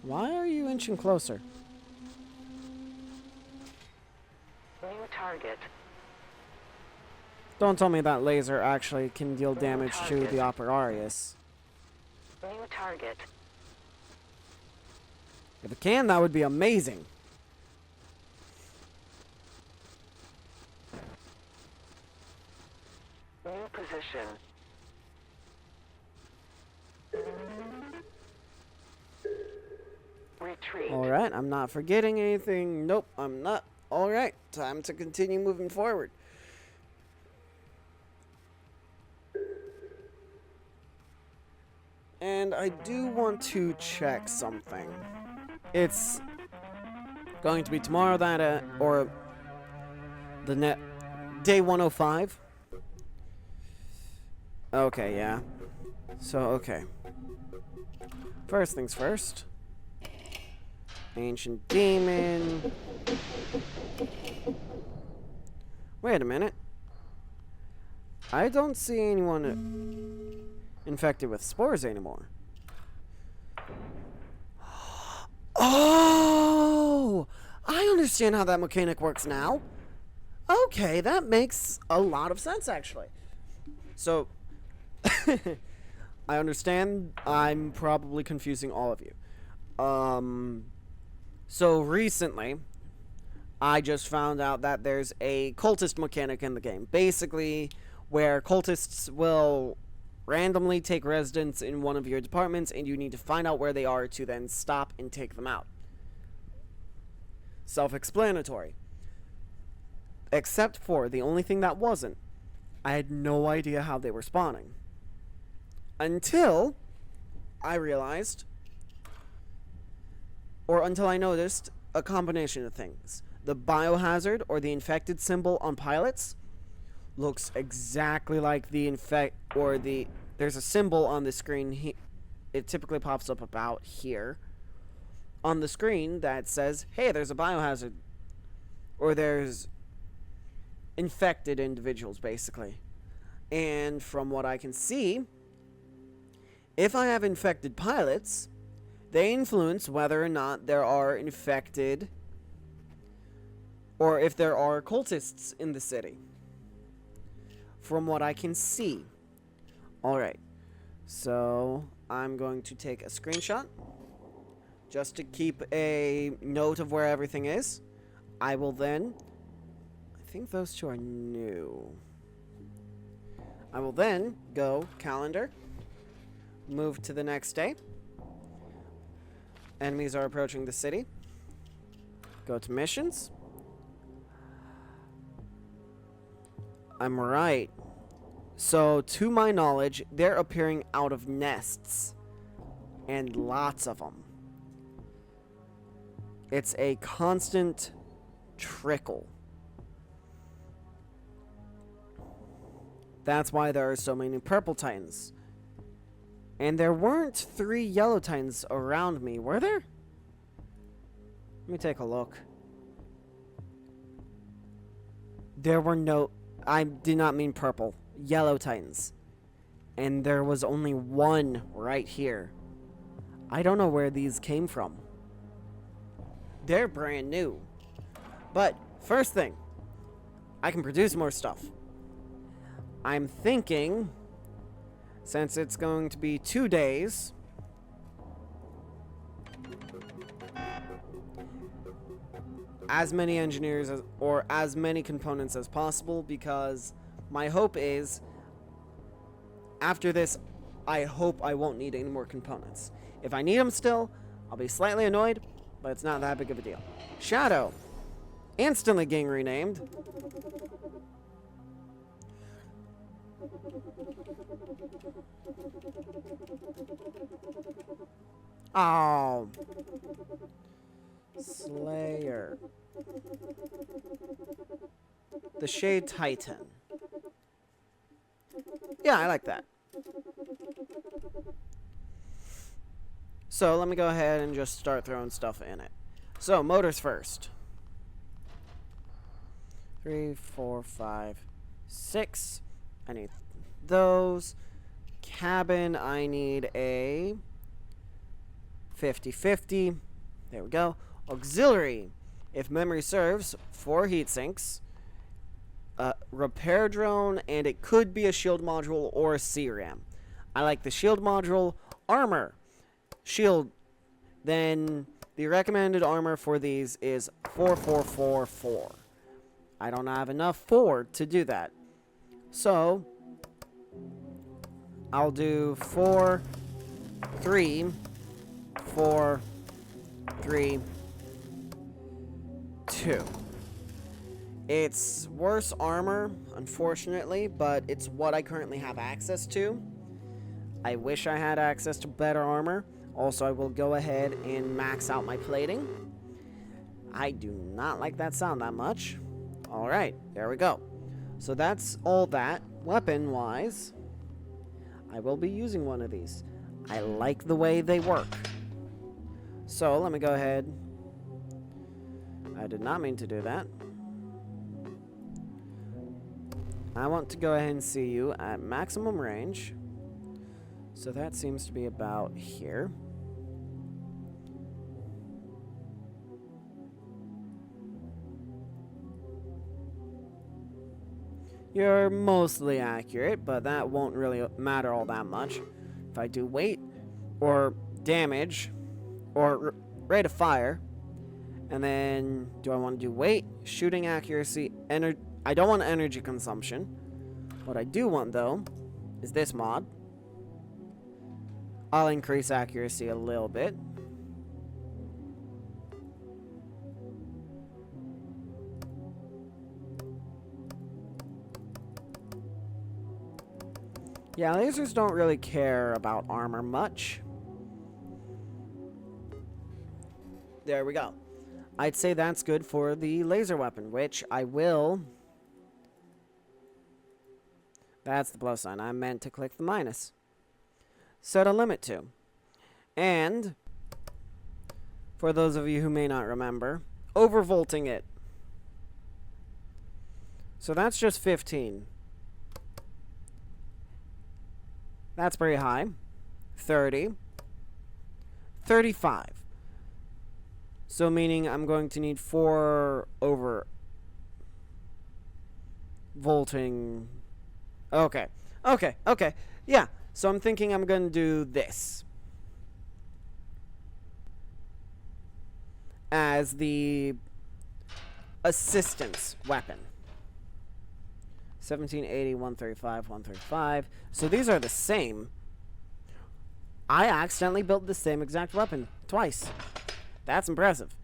Why are you inching closer? New target. Don't tell me that laser actually can deal damage to target. the Operaris. New target. If it can, that would be amazing. New position. Retreat. Alright, I'm not forgetting anything. Nope, I'm not. Alright, time to continue moving forward. And I do want to check something. It's going to be tomorrow that, or the net, day 105. Okay, yeah. So, okay. First things first. Ancient Demon. Wait a minute. I don't see anyone infected with spores anymore. Oh! I understand how that mechanic works now. Okay, that makes a lot of sense, actually. So, I understand I'm probably confusing all of you. So recently, I just found out that there's a cultist mechanic in the game. Basically, where cultists will randomly take residence in one of your departments, and you need to find out where they are to then stop and take them out. Self-explanatory. Except for the only thing that wasn't. I had no idea how they were spawning. Until I realized, or until I noticed, a combination of things. The biohazard, or the infected symbol on pilots, looks exactly like the there's a symbol on the screen. It typically pops up about here on the screen that says, hey, there's a biohazard, or there's infected individuals, basically. And from what I can see, if I have infected pilots, they influence whether or not there are infected, or if there are cultists in the city. From what I can see. Alright, so I'm going to take a screenshot just to keep a note of where everything is. I will then, I think those two are new. I will then go calendar, move to the next day. Enemies are approaching the city. Go to missions. I'm right. So, to my knowledge, they're appearing out of nests. And lots of them. It's a constant trickle. That's why there are so many purple titans. And there weren't 3 yellow titans around me, were there? Let me take a look. There were no... I did not mean purple. Yellow titans. And there was only 1 right here. I don't know where these came from. They're brand new. But, first thing. I can produce more stuff. I'm thinking... Since it's going to be 2 days, as many engineers or as many components as possible, because my hope is, after this, I hope I won't need any more components. If I need them still, I'll be slightly annoyed, but it's not that big of a deal. Shadow, instantly getting renamed. Oh. Slayer. The Shade Titan. Yeah, I like that. So let me go ahead and just start throwing stuff in it. So, motors first. 3, 4, 5, 6. I need those. Cabin, I need a 50-50. There we go. Auxiliary, if memory serves, 4 heat sinks. Repair drone, and it could be a shield module or a CRAM. I like the shield module. Armor. Shield. Then the recommended armor for these is 4-4-4-4. I don't have enough 4 to do that. So, I'll do 4, 3, 4, 3, 2. It's worse armor, unfortunately, but it's what I currently have access to. I wish I had access to better armor. Also, I will go ahead and max out my plating. I do not like that sound that much. Alright, there we go. So that's all that. Weapon-wise, I will be using one of these. I like the way they work. So, let me go ahead. I did not mean to do that. I want to go ahead and see you at maximum range. So that seems to be about here. You're mostly accurate, but that won't really matter all that much. If I do weight, or damage, or rate of fire, and then do I want to do weight, shooting accuracy, energy? I don't want energy consumption. What I do want, though, is this mod. I'll increase accuracy a little bit. Yeah, lasers don't really care about armor much. There we go. I'd say that's good for the laser weapon, which I will... That's the plus sign. I meant to click the minus. Set a limit to. And, for those of you who may not remember, overvolting it. So that's just 15. That's pretty high. 30. 35. So meaning I'm going to need 4 over volting. Okay. Yeah. So I'm thinking I'm going to do this as the assistance weapon. 1780, 135, 135. So these are the same. I accidentally built the same exact weapon twice. That's impressive.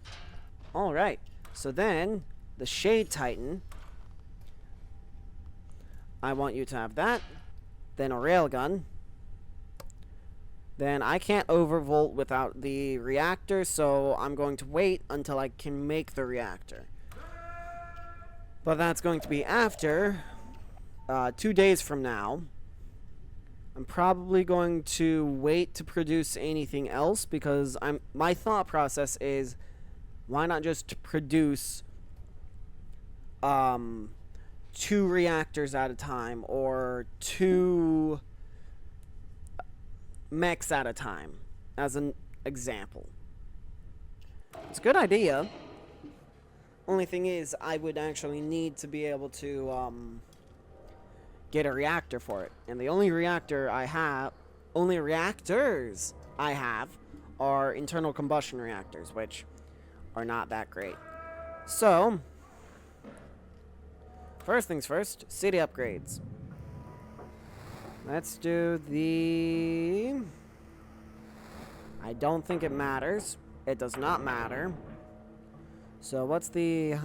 Alright. So then, the Shade Titan. I want you to have that. Then a railgun. Then I can't overvolt without the reactor, so I'm going to wait until I can make the reactor. But that's going to be after 2 days from now. I'm probably going to wait to produce anything else because my thought process is why not just produce 2 reactors at a time or 2 mechs at a time as an example. It's a good idea. Only thing is I would actually need to be able to get a reactor for it. And the only reactors I have are internal combustion reactors, which are not that great. So, first things first, city upgrades. Let's do the... I don't think it matters. It does not matter. So what's the...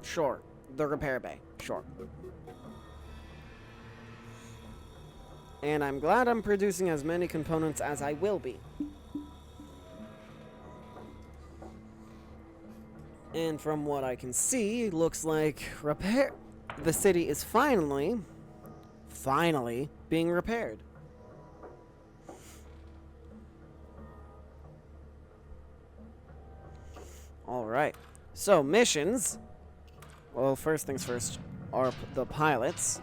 Sure, the repair bay. Sure. And I'm glad I'm producing as many components as I will be. And from what I can see, looks like the city is finally being repaired. Alright. So, missions. Well, first things first are the pilots.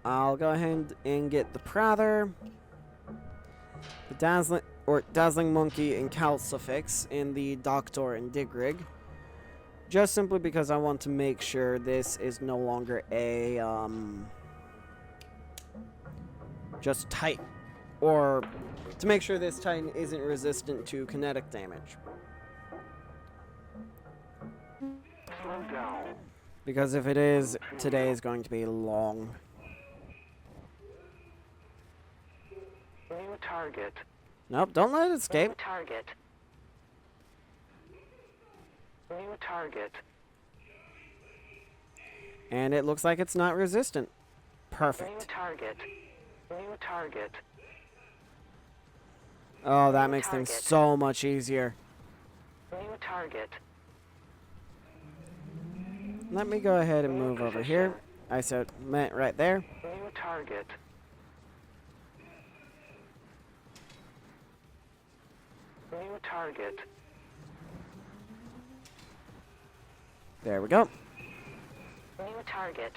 I'll go ahead and get the Prather, the Dazzling Monkey and Calcifix, and the Doctor and Digrig. Just simply because I want to make sure this is no longer a, just Titan. Or to make sure this Titan isn't resistant to kinetic damage. Slow down. Because if it is, today is going to be long. New target. Nope, don't let it escape. New target. New target. And it looks like it's not resistant. New Perfect. target. New target. Oh, that New makes things target. so much easier. New target. Let me go ahead and move over here. I said meant right there. New target. New target. There we go. New target.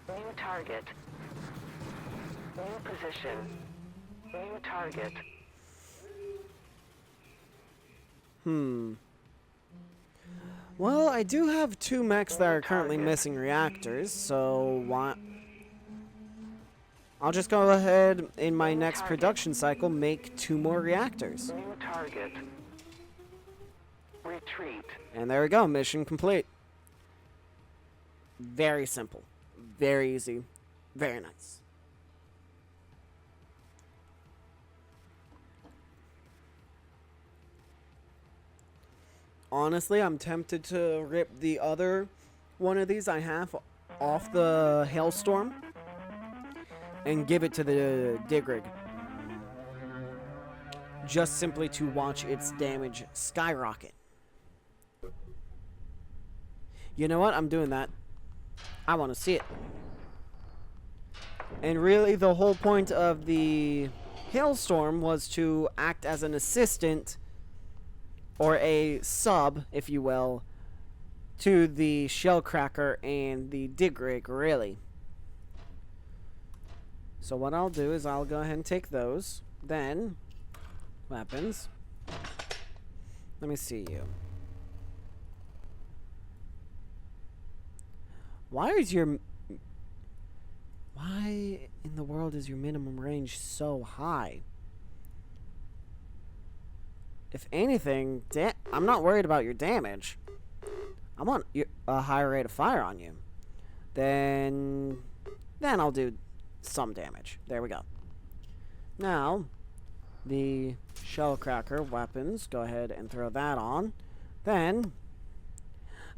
New target. New position. New target. Well, I do have 2 mechs that are currently Target. missing reactors, so why... I'll just go ahead in my New next target. production cycle make 2 more reactors. New target. Retreat. And there we go, mission complete. Very simple. Very easy. Very nice. Honestly, I'm tempted to rip the other one of these I have off the Hailstorm and give it to the Digrig. Just simply to watch its damage skyrocket. You know what? I'm doing that. I want to see it. And really, the whole point of the Hailstorm was to act as an assistant, or a sub, if you will, to the Shellcracker and the Digrig, really. So what I'll do is I'll go ahead and take those. Then, weapons. Let me see you. Why in the world is your minimum range so high? If anything, I'm not worried about your damage. I want a higher rate of fire on you. Then I'll do some damage. There we go. Now, the Shellcracker weapons, go ahead and throw that on. Then,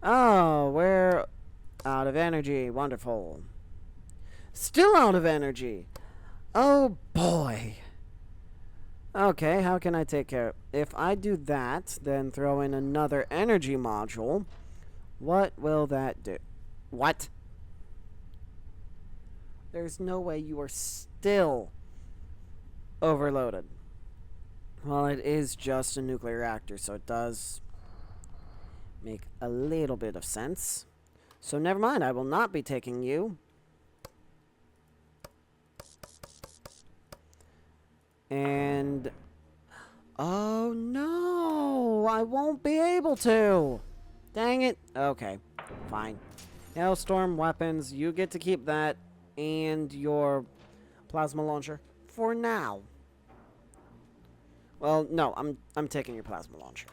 oh, we're out of energy. Wonderful. Still out of energy. Oh, boy. Okay, how can I take care? If I do that, then throw in another energy module, what will that do? What? There's no way you are still overloaded. Well, it is just a nuclear reactor, so it does make a little bit of sense. So never mind, I will not be taking you. And... oh no! I won't be able to! Dang it. Okay, fine. Hailstorm weapons, you get to keep that and your plasma launcher for now. Well, no, I'm taking your plasma launcher.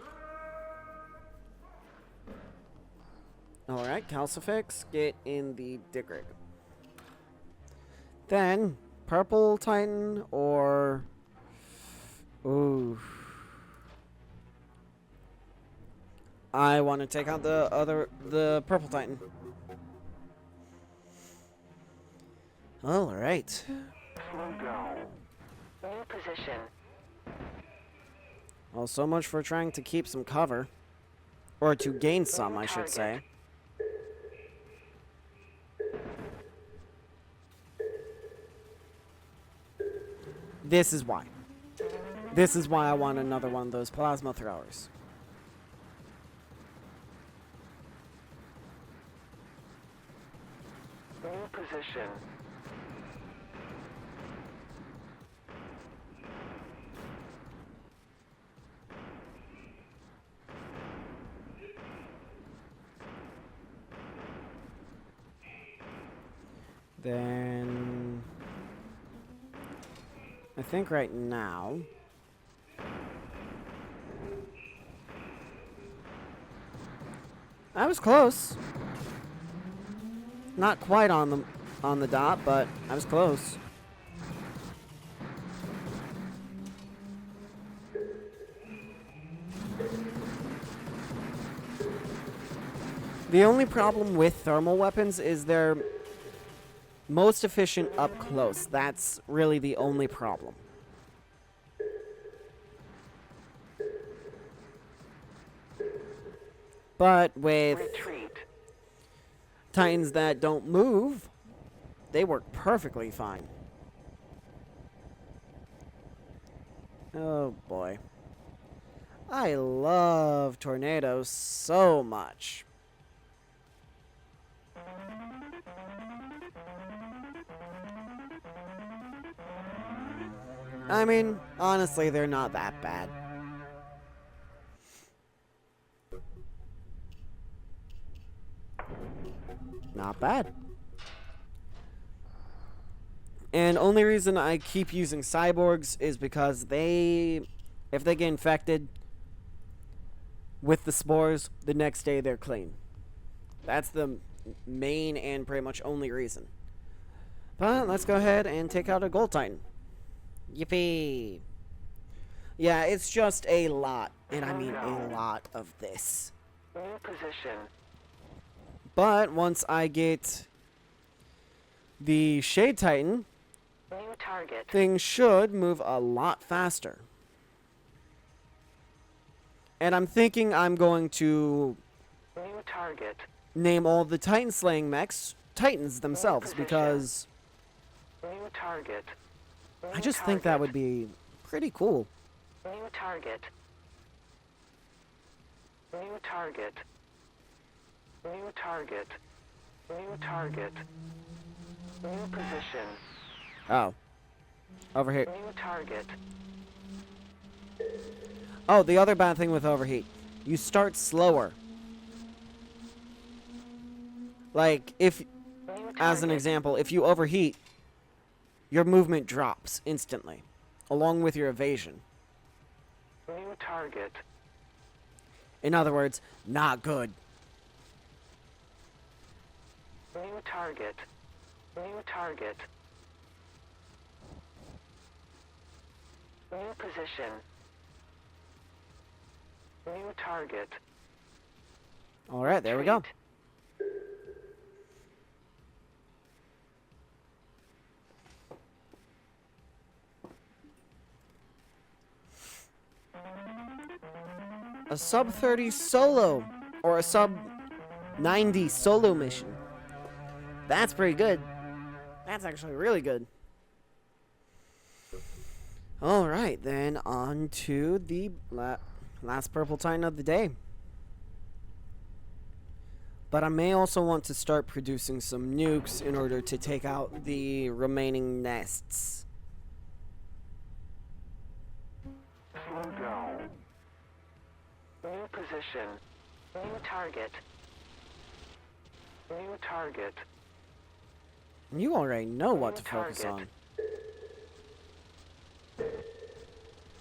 Alright, Calcifix, get in the Digrig. Then, Purple Titan or... ooh. I want to take out the purple titan. All right. Slow down. New position. Well, so much for trying to keep some cover. Or to gain some, I should say. This is why. This is why I want another one of those plasma throwers. New position. Then I think right now I was close. Not quite on the dot, but I was close. The only problem with thermal weapons is they're most efficient up close. That's really the only problem. But with Retreat. titans that don't move, they work perfectly fine. Oh boy. I love tornadoes so much. I mean, honestly, they're not that bad. Not bad. And only reason I keep using cyborgs is because if they get infected with the spores, the next day they're clean. That's the main and pretty much only reason. But let's go ahead and take out a gold titan. Yippee! Yeah, it's just a lot, and I mean a lot of this. New position. But once I get the Shade Titan, New target. things should move a lot faster. And I'm thinking I'm going to New target. name all the Titan slaying mechs Titans themselves, because New target. I just think that would be pretty cool. New target. New target. New target. New target. New position. Oh. Over here. New target. Oh, the other bad thing with overheat. You start slower. Like, if, New as an target. example, if you overheat, your movement drops instantly, along with your evasion. New target. In other words, not good. New target. New target. New position. New target. Alright, there we go. Retreat. A sub 30 solo, or a sub 90 solo mission. That's pretty good. That's actually really good. Alright, then on to the last purple titan of the day. But I may also want to start producing some nukes in order to take out the remaining nests. Slow down. New position. New target. New target. You already know what to New focus on. target.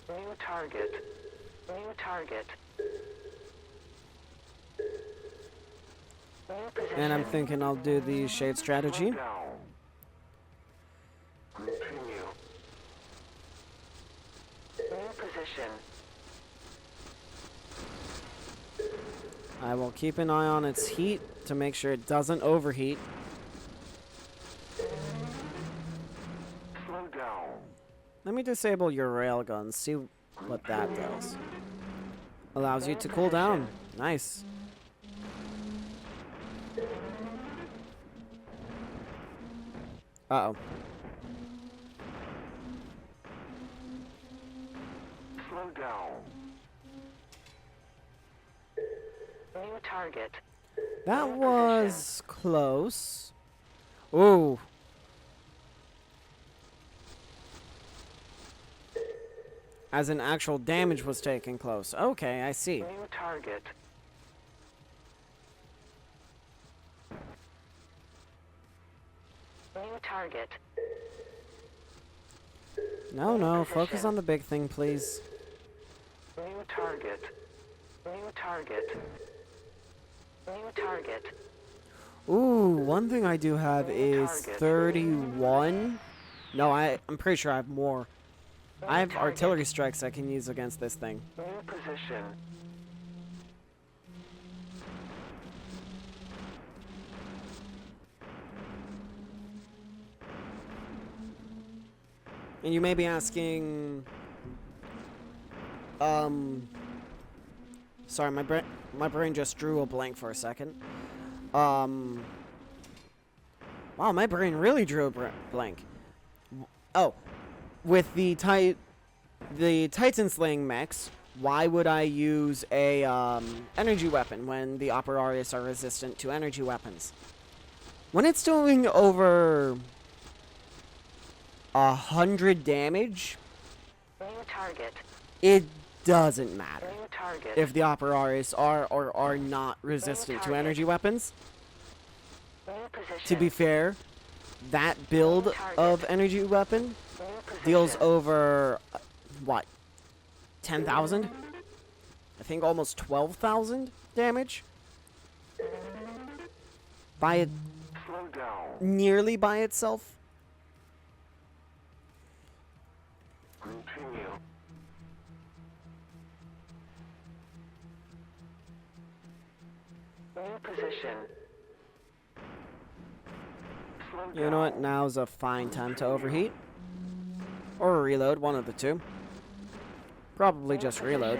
New target. New target. New position. And I'm thinking I'll do the shade strategy. Slow down. Continue. New position. I will keep an eye on its heat to make sure it doesn't overheat. Slow down. Let me disable your railgun, see what that does. Allows you to cool down. Nice. Uh-oh. Slow down. New target. That was close. Ooh. As in actual damage was taken close. Okay, I see. New target. New target. No, focus on the big thing, please. New target. New target. New target. Ooh, one thing I do have is Target. 31. No, I'm pretty sure I have more. New I have target. artillery strikes I can use against this thing. New position. And you may be asking, sorry, my brain just drew a blank for a second. Wow, my brain really drew a blank. Oh, with the Titan slaying mechs, why would I use a energy weapon when the Operaris are resistant to energy weapons? When it's doing over 100 damage, New target. it doesn't matter New target. if the Operaris are or are not resistant to energy weapons. New position. To be fair, that build of energy weapon New position. deals over, what, 10,000? I think almost 12,000 damage. By it, Slow down. nearly by itself. Continue. New position. Slow You know what? Now's a fine time to overheat. Or reload, one of the two. Probably just reload.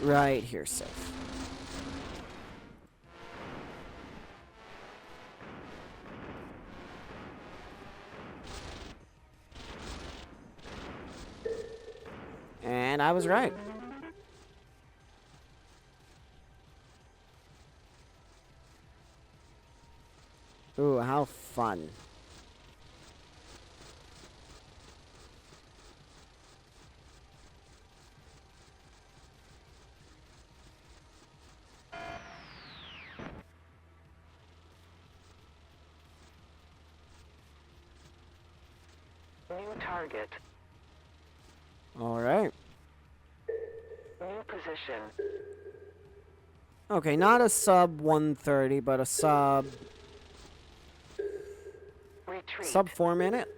Right here, safe. And I was right. Ooh, how fun. New target. All right. New position. Okay, not a sub 130, but a sub Retreat. 4 minute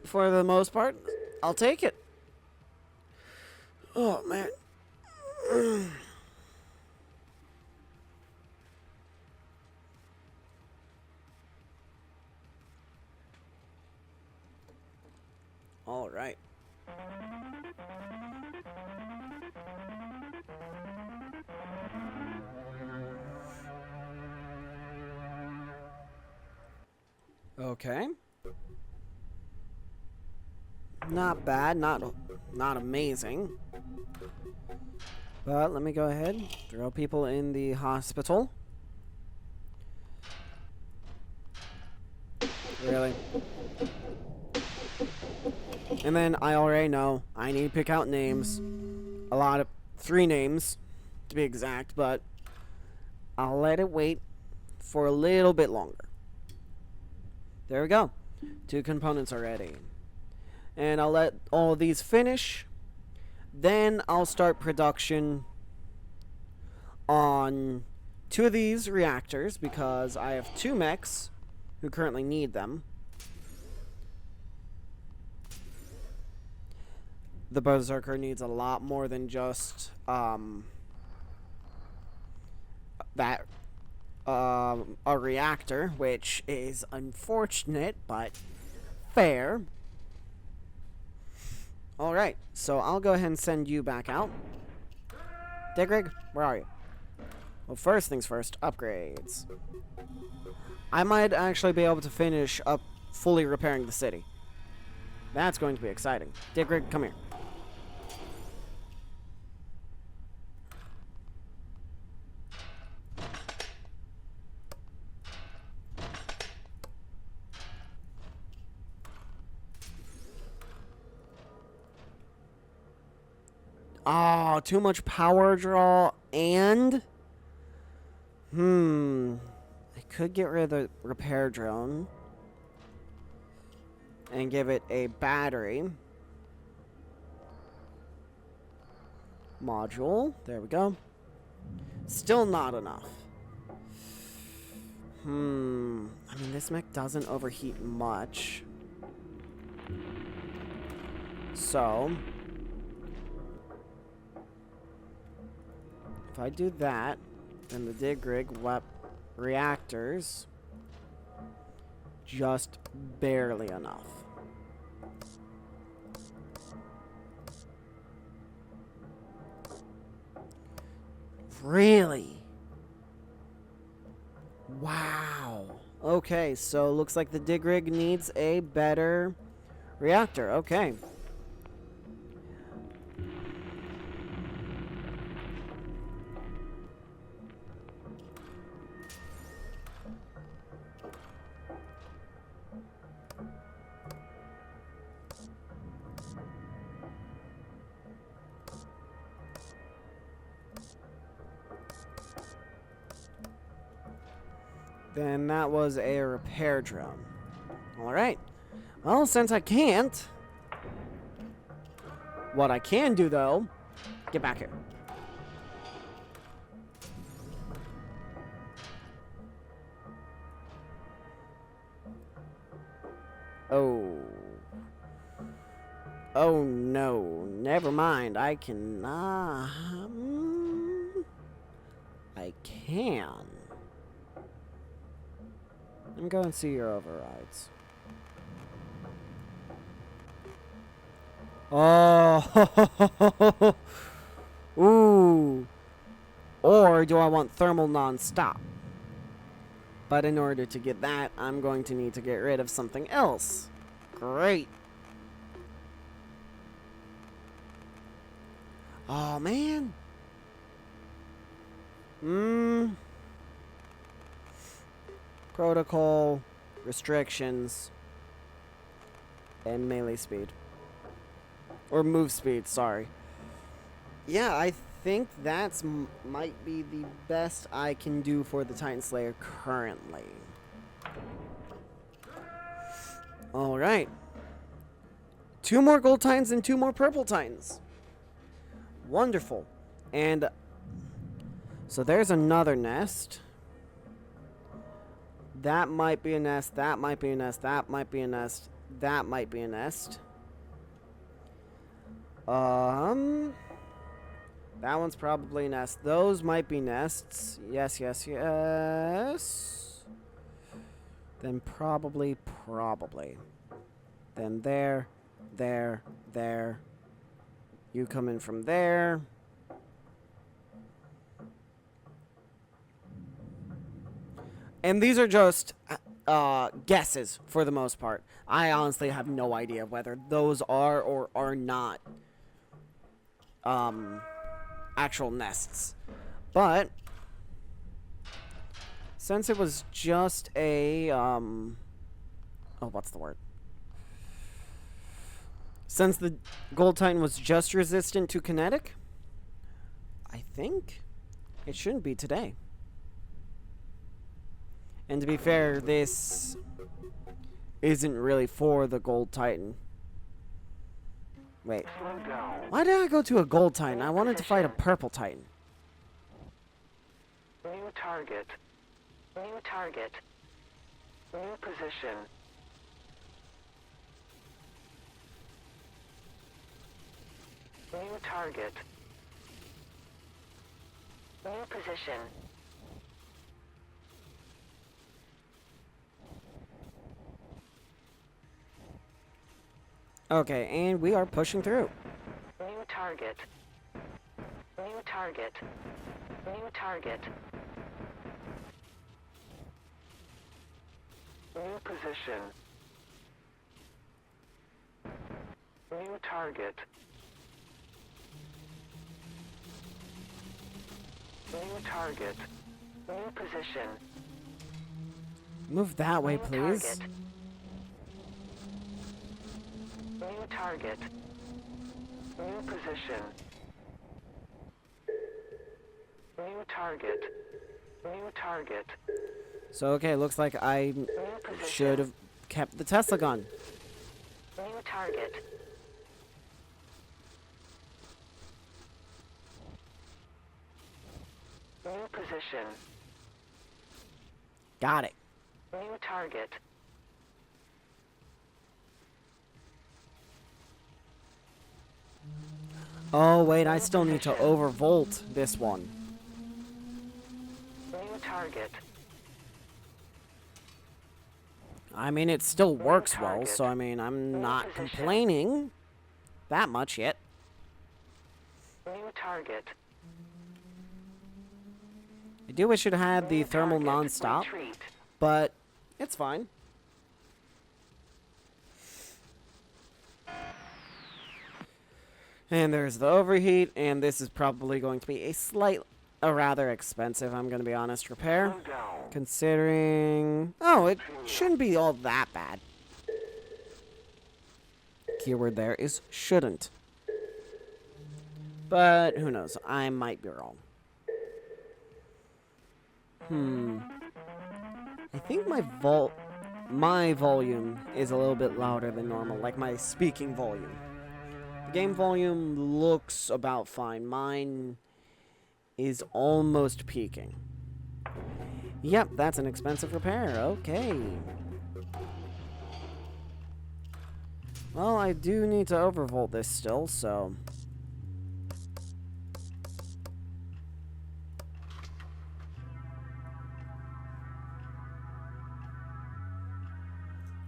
for the most part. I'll take it. Oh man. All right. Okay. Not bad, not amazing. But let me go ahead, throw people in the hospital. Really? And then I already know I need to pick out names. 3 names to be exact, but I'll let it wait for a little bit longer. There we go. 2 components already. And I'll let all of these finish. Then I'll start production on 2 of these reactors because I have 2 mechs who currently need them. the Berserker needs a lot more than just that a reactor, which is unfortunate but fair. Alright, so I'll go ahead and send you back out. Digrig, where are you? Well, first things first, upgrades. I might actually be able to finish up fully repairing the city. That's going to be exciting. Digrig, come here. Oh, too much power draw and... I could get rid of the repair drone and give it a battery module. There we go. Still not enough. I mean, this mech doesn't overheat much. So... if I do that, then the Digrig reactors just barely enough. Really? Wow. Okay, so looks like the Digrig needs a better reactor. Okay. Then that was a repair drone. Alright. Well, since I can't... what I can do, though... get back here. Oh. Oh, no. Never mind. I cannot... I can... and go and see your overrides. Oh, ooh. Or do I want thermal non-stop? But in order to get that, I'm going to need to get rid of something else. Great. Oh, man. Protocol, restrictions, and melee speed. Or move speed, sorry. Yeah, I think that's might be the best I can do for the Titan Slayer currently. Alright. 2 more gold titans and 2 more purple titans. Wonderful. And so there's another nest. That might be a nest, that might be a nest, that might be a nest, that might be a nest. That one's probably a nest. Those might be nests. Yes, yes, yes. Then probably. Then there. You come in from there. And these are just guesses for the most part. I honestly have no idea whether those are or are not actual nests. But since it was just a what's the word? Since the Gold Titan was just resistant to kinetic, I think it shouldn't be today. And to be fair, this isn't really for the Gold Titan. Wait. Why did I go to a Gold Titan? I wanted to fight a Purple Titan. New target. New target. New position. New target. New position. Okay, and we are pushing through. New target. New target. New target. New position. New target. New target. New position. Move that way, New please. target. New target. New position. New target. New target. So, okay, looks like I New position. should have kept the Tesla gun. New target. New position. Got it. New target. Oh, wait, I still need to overvolt this one. New target. I mean, it still works well, target. so I mean, I'm New not position. complaining that much yet. New target. I do wish it had the New thermal target. nonstop, Retreat. but it's fine. And there's the overheat, and this is probably going to be a rather expensive, I'm going to be honest, repair. Slow down. Considering... Oh, it shouldn't be all that bad. Keyword there is shouldn't. But who knows? I might be wrong. I think my volume is a little bit louder than normal, like my speaking volume. The game volume looks about fine. Mine is almost peaking. Yep, that's an expensive repair. Okay. Well, I do need to overvolt this still, so...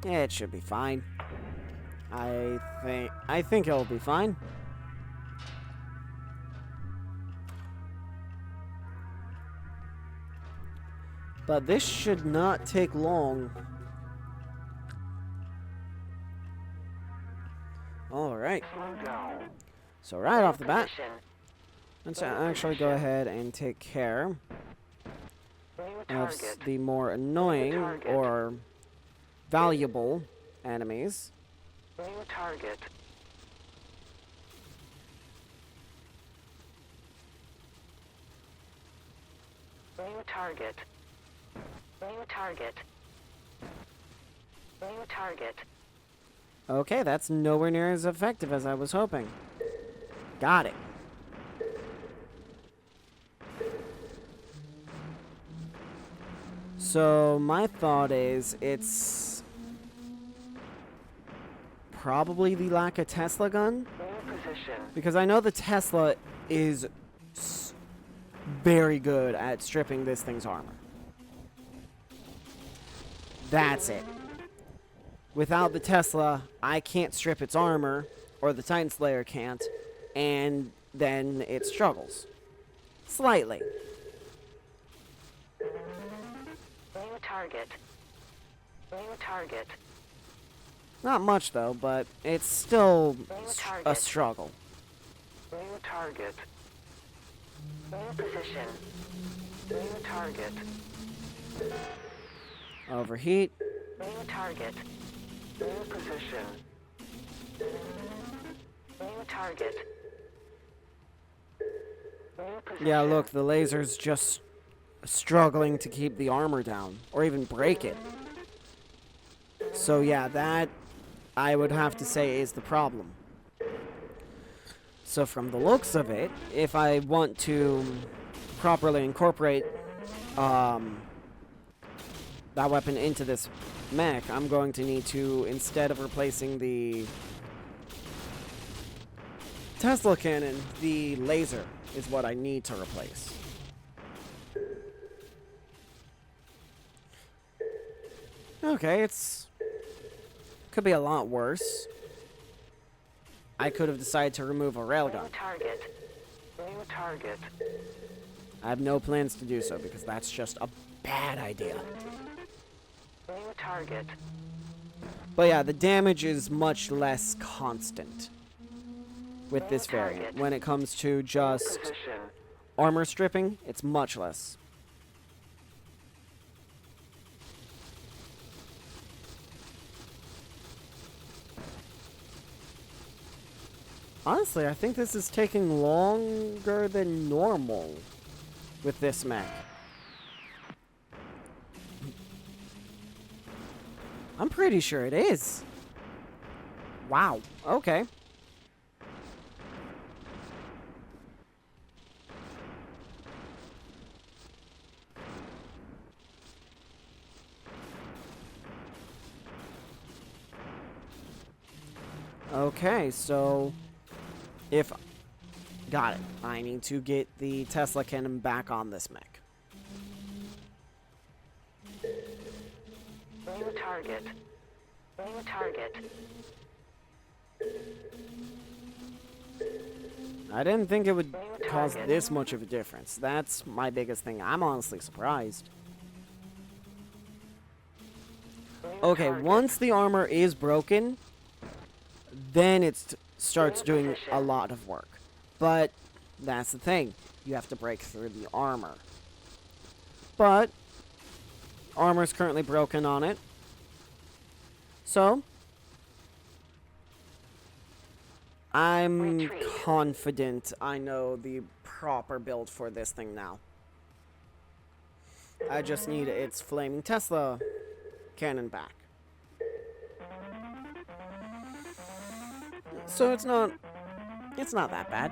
Yeah, it should be fine. I think it'll be fine. But this should not take long. Alright. Slow down. So right off the bat, Position. let's actually go ahead and take care New of target. the more annoying target. or valuable enemies. New target. New target. New target. New target. Okay, that's nowhere near as effective as I was hoping. Got it. So, my thought is, it's probably the lack of Tesla gun. New position. Because I know the Tesla is very good at stripping this thing's armor. That's it. Without the Tesla, I can't strip its armor, or the Titan Slayer can't, and then it struggles. Slightly. New target. New target. Not much, though, but it's still New a target. struggle. New target. New position. New target. Overheat. New target. New position. New target. New position. Yeah, look, the laser's just struggling to keep the armor down, or even break it. So yeah, that, I would have to say, is the problem. So from the looks of it, if I want to properly incorporate that weapon into this mech, I'm going to need to, instead of replacing the Tesla cannon, the laser, is what I need to replace. Okay, could be a lot worse. I could have decided to remove a railgun. New target. New target. I have no plans to do so because that's just a bad idea. New target. But yeah, the damage is much less constant with this variant. target. When it comes to just Position. armor stripping, it's much less. Honestly, I think this is taking longer than normal with this mech. I'm pretty sure it is. Wow. Okay. Okay, so if got it, I need to get the Tesla cannon back on this mech. New target. New target. I didn't think it would New cause target. this much of a difference. That's my biggest thing. I'm honestly surprised. New Okay, target. once the armor is broken, then it starts New doing position. a lot of work. But that's the thing. You have to break through the armor. But armor is currently broken on it. So I'm Retreat. confident I know the proper build for this thing now. I just need its flaming Tesla cannon back. So it's not that bad.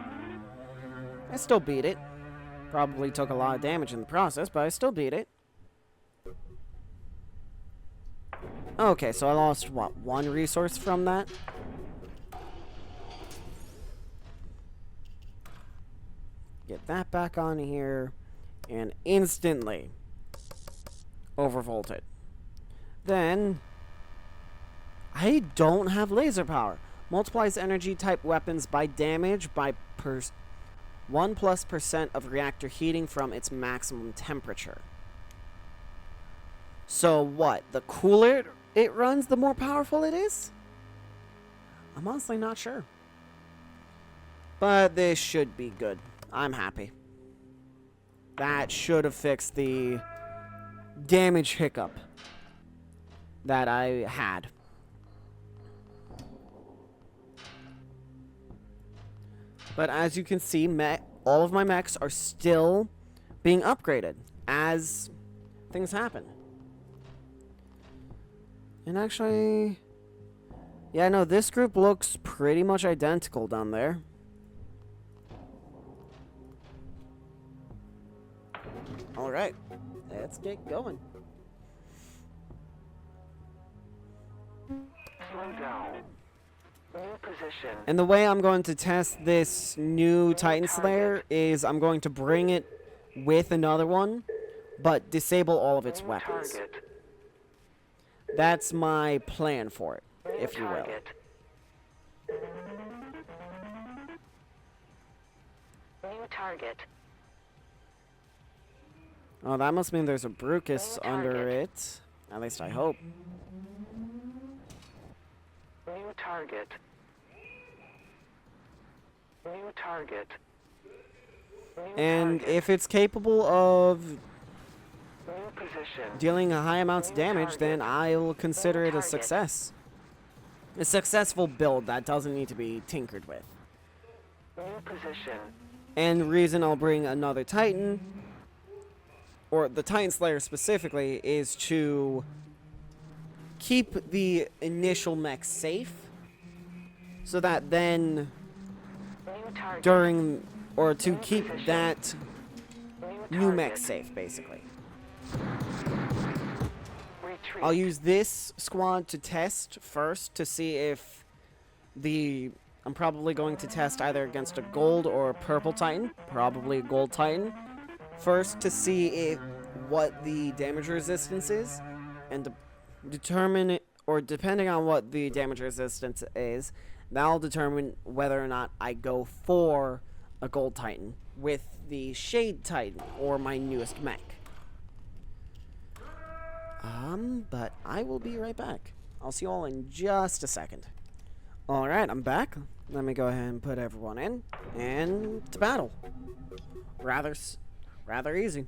I still beat it. Probably took a lot of damage in the process, but I still beat it. Okay, so I lost, what, one resource from that? Get that back on here, and instantly overvolt it. Then, I don't have laser power. Multiplies energy type weapons by damage by 1+% of reactor heating from its maximum temperature. So what? The cooler it runs, the more powerful it is? I'm honestly not sure. But this should be good. I'm happy. That should have fixed the damage hiccup that I had. But as you can see, all of my mechs are still being upgraded as things happen. And actually, yeah, no, this group looks pretty much identical down there. Alright, let's get going. Slow down. New position. And the way I'm going to test this new Titan Slayer is I'm going to bring it with another one, but disable all of its New weapons. target. That's my plan for it, if you will. Target. New target. Oh, that must mean there's a Brucus New under target. it. At least I hope. New target. New target. New And target. if it's capable of New position. dealing a high amounts of New damage, target. then I'll consider New it a target. success. A successful build that doesn't need to be tinkered with. New position. And the reason I'll bring another Titan, or the Titan Slayer specifically, is to keep the initial mech safe, so that then New target. during, or to keep that new target. mech safe, basically. Retreat. I'll use this squad to test first to see if the I'm probably going to test either against a gold or a purple titan, probably a gold titan, first to see what the damage resistance is, and to determine it, or depending on what the damage resistance is, that'll determine whether or not I go for a gold titan with the shade titan or my newest mech. But I will be right back. I'll see you all in just a second. Alright, I'm back. Let me go ahead and put everyone in. And to battle. Rather easy.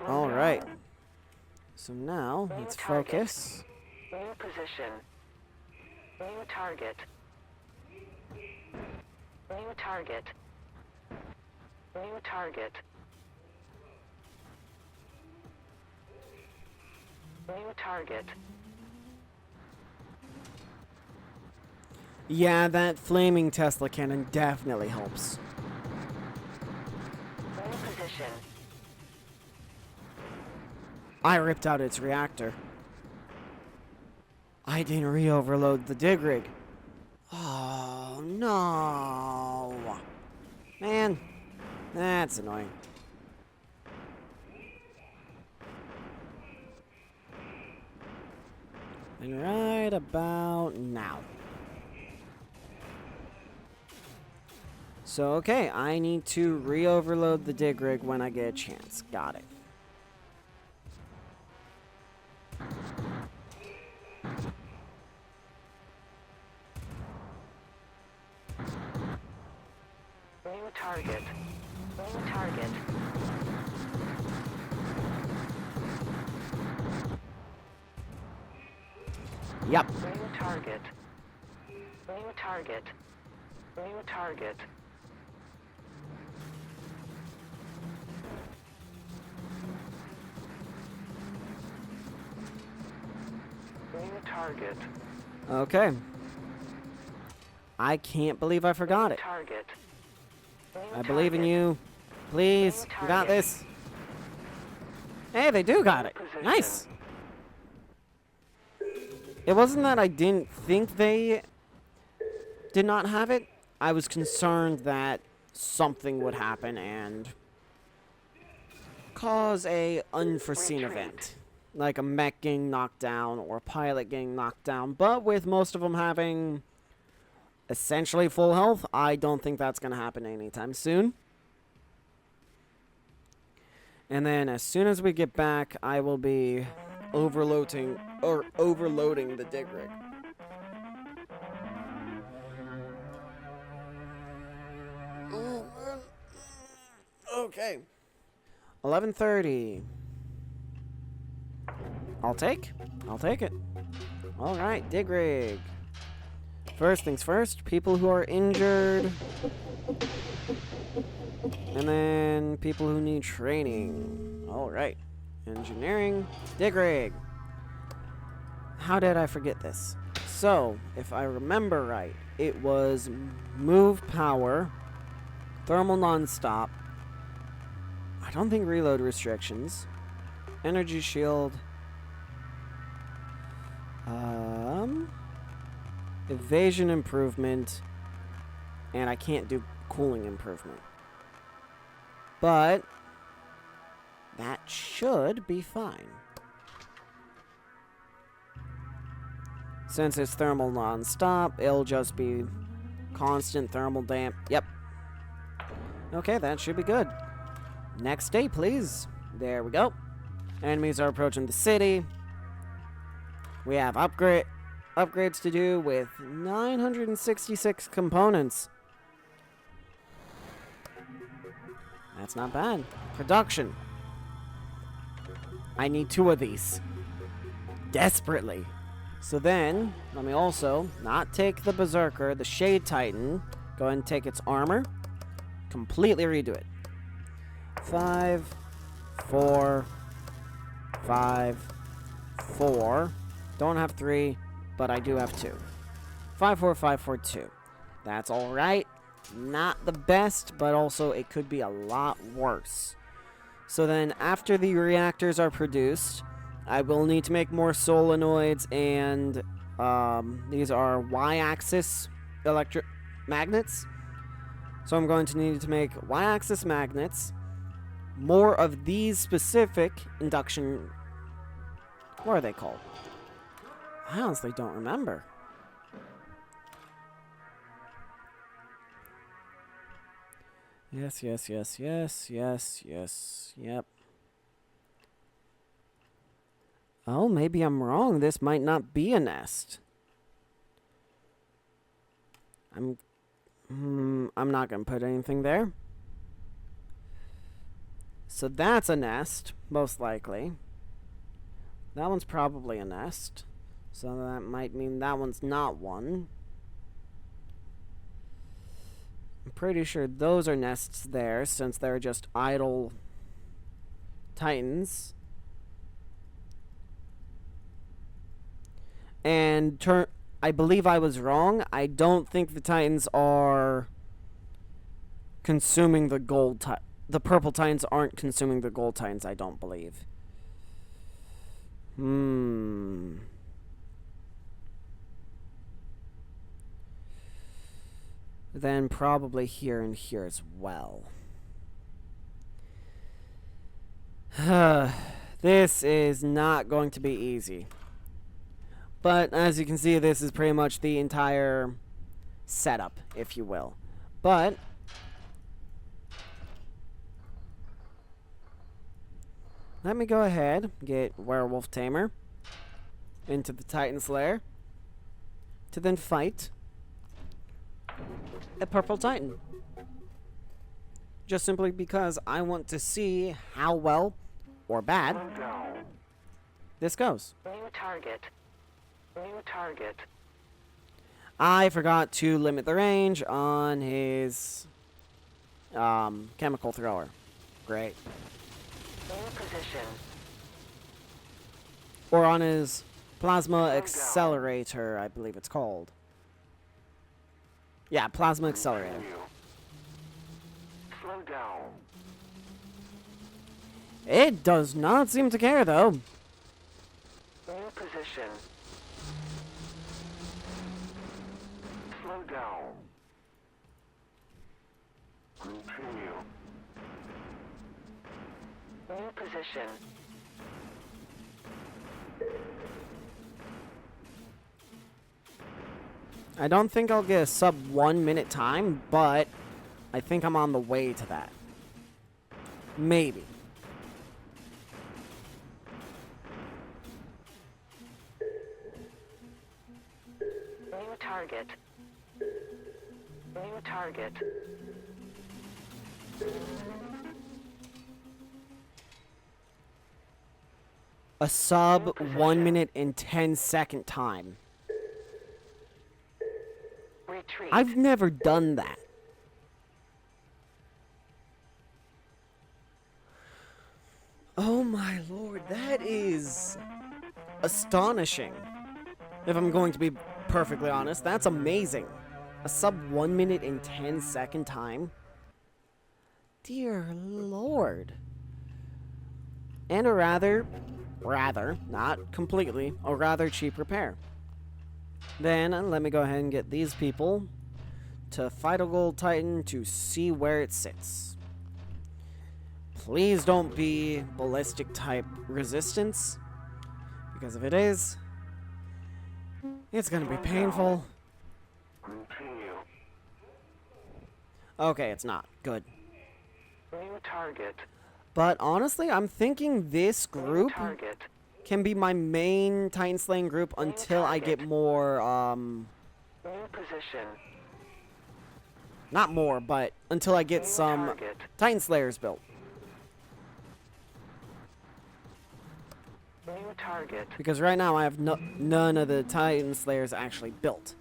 Alright. So now, let's focus. New position. New target. New target. New target. New target. Yeah, that flaming Tesla cannon definitely helps. New position. I ripped out its reactor. I didn't re-overload the dig rig. Oh, no. Man, that's annoying. And right about now. So, okay, I need to re-overload the dig rig when I get a chance. Got it. New target. New target. Yep. New target. New target. New target. New target. Okay. I can't believe I forgot it. Target. New I believe in target. you. Please, New you got target. this. Hey, they do got it. Position. Nice. It wasn't that I didn't think they did not have it. I was concerned that something would happen and cause a unforeseen Retreat. event. Like a mech getting knocked down or a pilot getting knocked down. But with most of them having essentially full health, I don't think that's going to happen anytime soon. And then as soon as we get back, I will be overloading the dig rig. Oh, man. Okay. 11:30. I'll take it. All right, dig rig. First things first, people who are injured. And then people who need training. All right. Engineering, dig rig. How did I forget this? So, if I remember right, it was move power, thermal non-stop. I don't think reload restrictions. Energy shield. Evasion improvement. And I can't do cooling improvement. But that should be fine. Since it's thermal non-stop, it'll just be constant thermal damp. Yep. Okay, that should be good. Next day, please. There we go. Enemies are approaching the city. We have upgrades to do with 966 components. That's not bad. Production. I need 2 of these. Desperately. So then, let me also not take the Berserker, the Shade Titan. Go ahead and take its armor. Completely redo it. 5, 4, 5, 4. Don't have 3, but I do have 2. 5, 4, 5, 4, 2. That's alright. Not the best, but also it could be a lot worse. So then, after the reactors are produced, I will need to make more solenoids and These are y-axis electric magnets. So I'm going to need to make y-axis magnets. More of these specific induction... What are they called? I honestly don't remember. Yes, yes, yes, yes, yes, yes, yep. Oh, maybe I'm wrong. This might not be a nest. I'm not going to put anything there. So that's a nest, most likely. That one's probably a nest. So that might mean that one's not one. I'm pretty sure those are nests there, since they're just idle titans. And I believe I was wrong. I don't think the titans are consuming the gold the purple titans aren't consuming the gold titans, I don't believe. Then probably here and here as well. This is not going to be easy. But as you can see, this is pretty much the entire setup, if you will. But let me go ahead, get Werewolf Tamer into the Titan's lair to then fight a Purple Titan. Just simply because I want to see how well or bad this goes. New target. New target. I forgot to limit the range on his chemical thrower. Great. New position. Or on his plasma accelerator, I believe it's called. Yeah, plasma accelerator. Slow down. It does not seem to care, though. New position. Slow down. Continue. New position. I don't think I'll get a sub 1 minute time, but I think I'm on the way to that. Maybe. New target. New target. A sub 1 minute and 10-second time. Retreat. I've never done that. Oh my lord, that is astonishing. If I'm going to be perfectly honest, that's amazing. A sub 1 minute and 10-second time. Dear lord. And a rather, not completely, a rather cheap repair. Then, let me go ahead and get these people to fight a gold titan to see where it sits. Please don't be ballistic type resistance, because if it is, it's gonna be painful. Continue. Okay, it's not. Good. New target. But honestly, I'm thinking this New group target. can be my main Titan slaying group until I get more, New position. not more, but until I get New some target. Titan slayers built. New target. Because right now I have none of the Titan slayers actually built.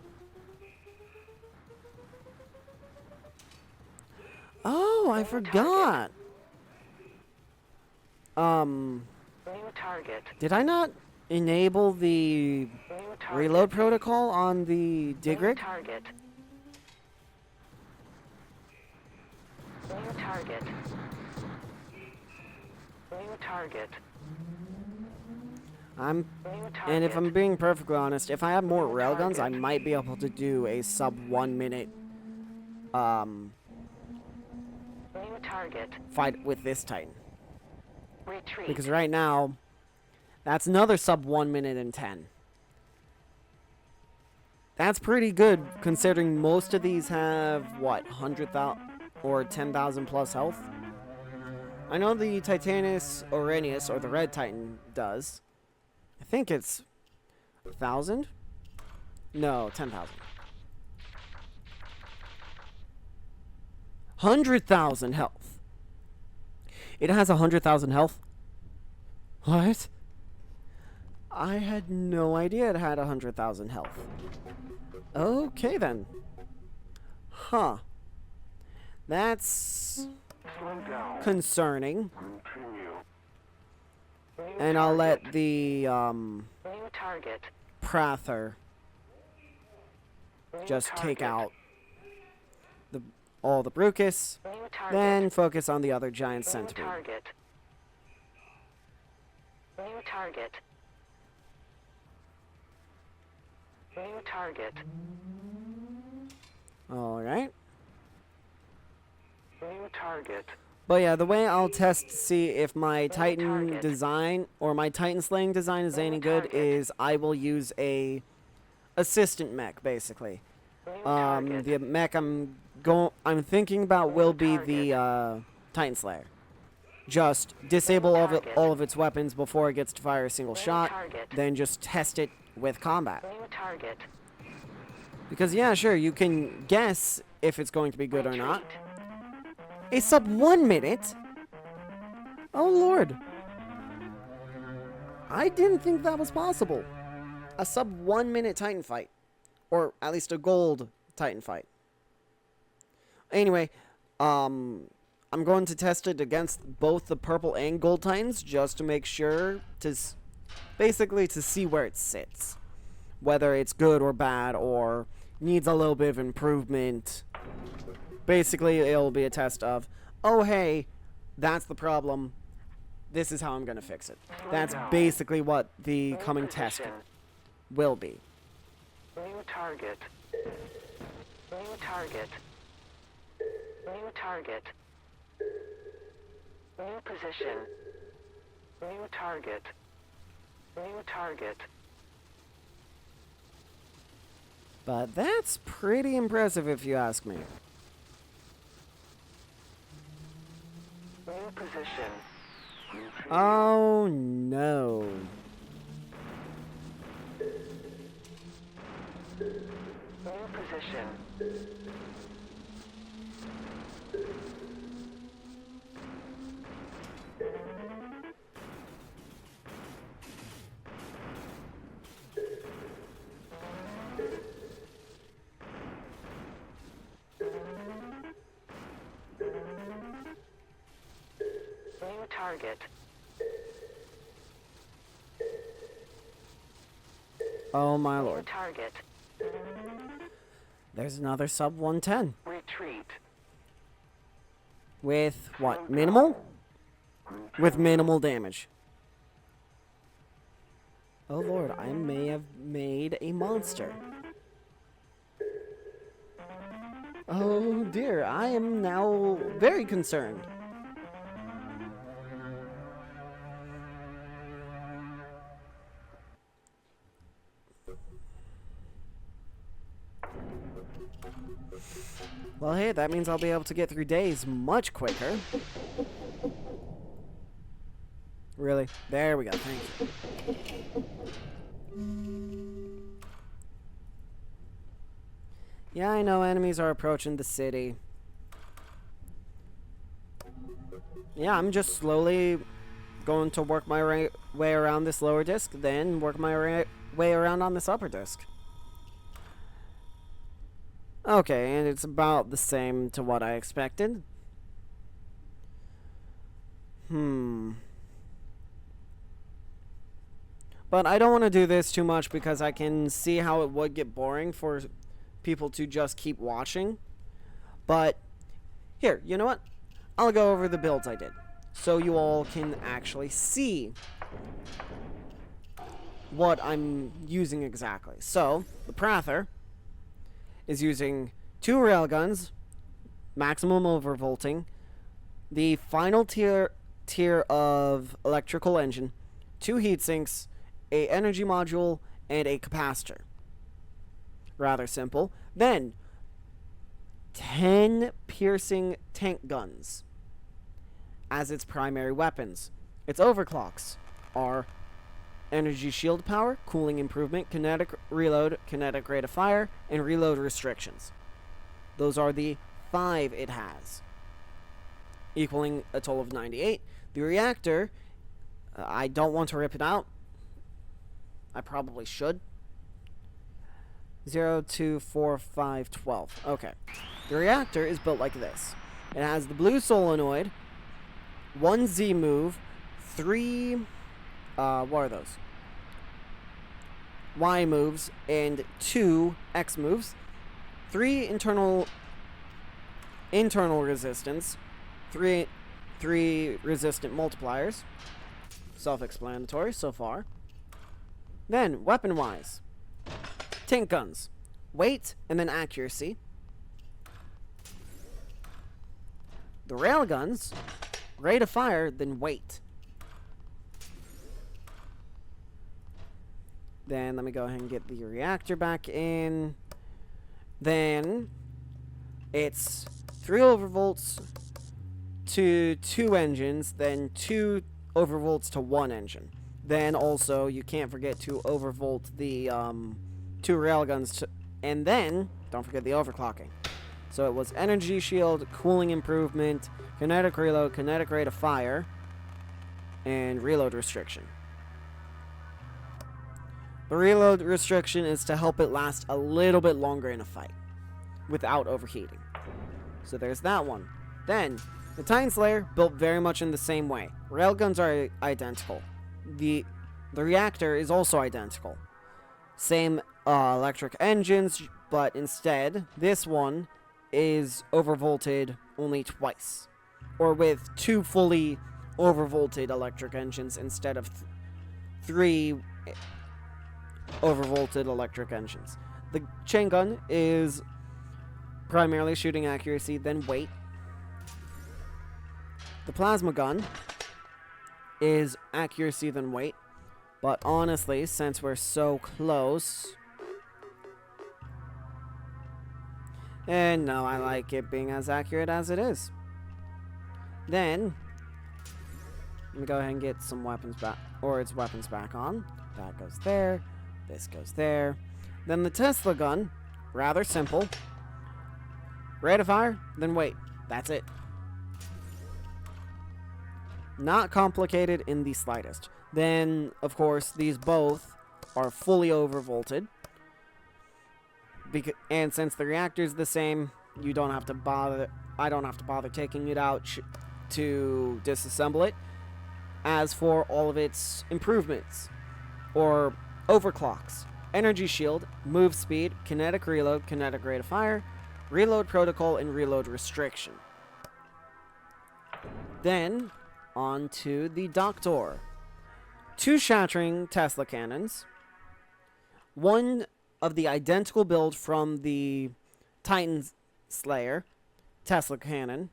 Oh, I forgot. New target. Did I not enable the New target. reload protocol on the dig New rig? target. New target. New target. I'm, New and if target. I'm being perfectly honest, if I had more railguns, I might be able to do a sub 1 minute New target. fight with this Titan. Retreat. Because right now, that's another sub 1 minute and 10. That's pretty good considering most of these have, what, 100,000 or 10,000 plus health? I know the Titanus Oranius, or the Red Titan, does. I think it's 1,000? No, 10,000. 100,000 health. It has 100,000 health? What? I had no idea it had 100,000 health. Okay then. Huh. That's concerning. And I'll let the New target. Prather New just take target. out all the Brucus, New target. then focus on the other giant New centipede. target. New target. New target. Alright. New target. But yeah, the way I'll test to see if my Titan target. design or my Titan slaying design is any good target. is I will use a assistant mech basically. New target. The mech I'm thinking about will be the Titan Slayer. Just disable all of its weapons before it gets to fire a single shot, target. then just test it with combat. New target. Because yeah, sure, you can guess if it's going to be good or not. Retreat. A sub 1 minute? Oh lord. I didn't think that was possible. A sub 1 minute Titan fight. Or at least a gold Titan fight. Anyway, I'm going to test it against both the purple and gold Titans just to make sure basically to see where it sits. Whether it's good or bad or needs a little bit of improvement. Basically, it'll be a test of, oh hey, that's the problem. This is how I'm going to fix it. That's basically what the New coming test position. will be. New target. New target. New target. New position. New target. New target. But that's pretty impressive if you ask me. New position. Oh no. New position. New target. Oh my New lord. target. There's another sub 110. Retreat. With what? Minimal? With minimal damage. Oh lord, I may have made a monster. Oh dear, I am now very concerned. Well, hey, that means I'll be able to get through days much quicker. Really? There we go, thank you. Yeah, I know enemies are approaching the city. Yeah, I'm just slowly going to work my way around this lower disc, then work my way around on this upper disc. Okay, and it's about the same to what I expected. But I don't want to do this too much because I can see how it would get boring for people to just keep watching. But here, you know what? I'll go over the builds I did so you all can actually see what I'm using exactly. So, the Prather is using 2 railguns, maximum overvolting, the final tier of electrical engine, 2 heatsinks, a energy module, and a capacitor. Rather simple. Then 10 piercing tank guns as its primary weapons. Its overclocks are energy shield power, cooling improvement, kinetic reload, kinetic rate of fire, and reload restrictions. Those are the 5 it has, equaling a total of 98. The reactor, I don't want to rip it out. I probably should. 0, 2, 4, 5, 12. Okay. The reactor is built like this. It has the blue solenoid, 1 Z move, 3... what are those? Y moves, and 2 X moves, 3 internal resistance, 3 resistant multipliers. Self-explanatory so far. Then, weapon-wise, tank guns, weight, and then accuracy. The railguns, rate of fire, then weight. Then let me go ahead and get the reactor back in. Then it's 3 overvolts to 2 engines, then 2 overvolts to 1 engine. Then also, you can't forget to overvolt the 2 railguns, and then don't forget the overclocking. So it was energy shield, cooling improvement, kinetic reload, kinetic rate of fire, and reload restriction. The reload restriction is to help it last a little bit longer in a fight without overheating. So there's that one. Then, the Titan Slayer built very much in the same way. Railguns are identical. The reactor is also identical. Same electric engines, but instead, this one is overvolted only twice. Or with 2 fully overvolted electric engines instead of 3 overvolted electric engines. The chain gun is primarily shooting accuracy, then weight. The plasma gun is accuracy, then weight. But honestly, since we're so close... And no, I like it being as accurate as it is. Then, let me go ahead and get some weapons back, or its weapons back on. That goes there. This goes there. Then the Tesla gun, rather simple. Rate of fire, then weight. That's it. Not complicated in the slightest. Then, of course, these both are fully overvolted. And since the reactor is the same, you don't have to bother. I don't have to bother taking it out to disassemble it. As for all of its improvements, or overclocks, energy shield, move speed, kinetic reload, kinetic rate of fire, reload protocol, and reload restriction. Then, on to the Doctor. 2 shattering Tesla cannons. 1 of the identical build from the Titan Slayer Tesla cannon.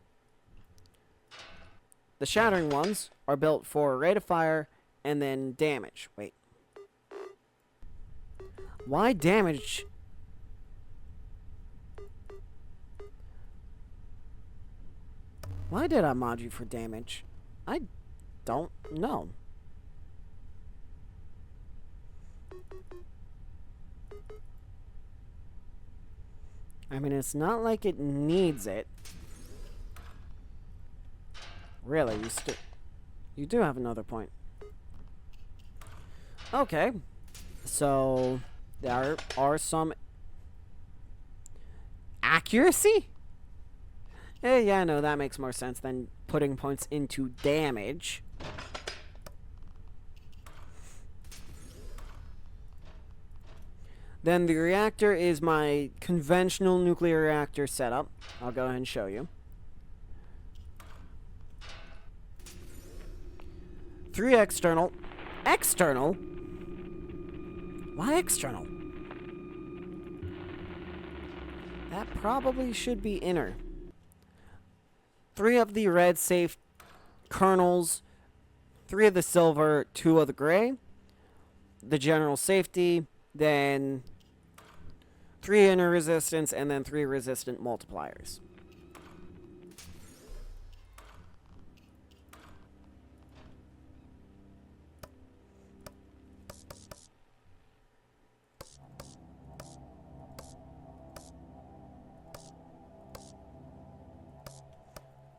The shattering ones are built for rate of fire and then damage. Wait. Why damage? Why did I mod you for damage? I don't know. I mean, it's not like it needs it. Really, you do have another point. Okay. So, there are some... Accuracy? Yeah, no, that makes more sense than putting points into damage. Then the reactor is my conventional nuclear reactor setup. I'll go ahead and show you. 3 external. External? Why external? That probably should be inner. 3 of the red safe kernels, 3 of the silver, 2 of the gray. The general safety, then 3 inner resistance, and then 3 resistant multipliers.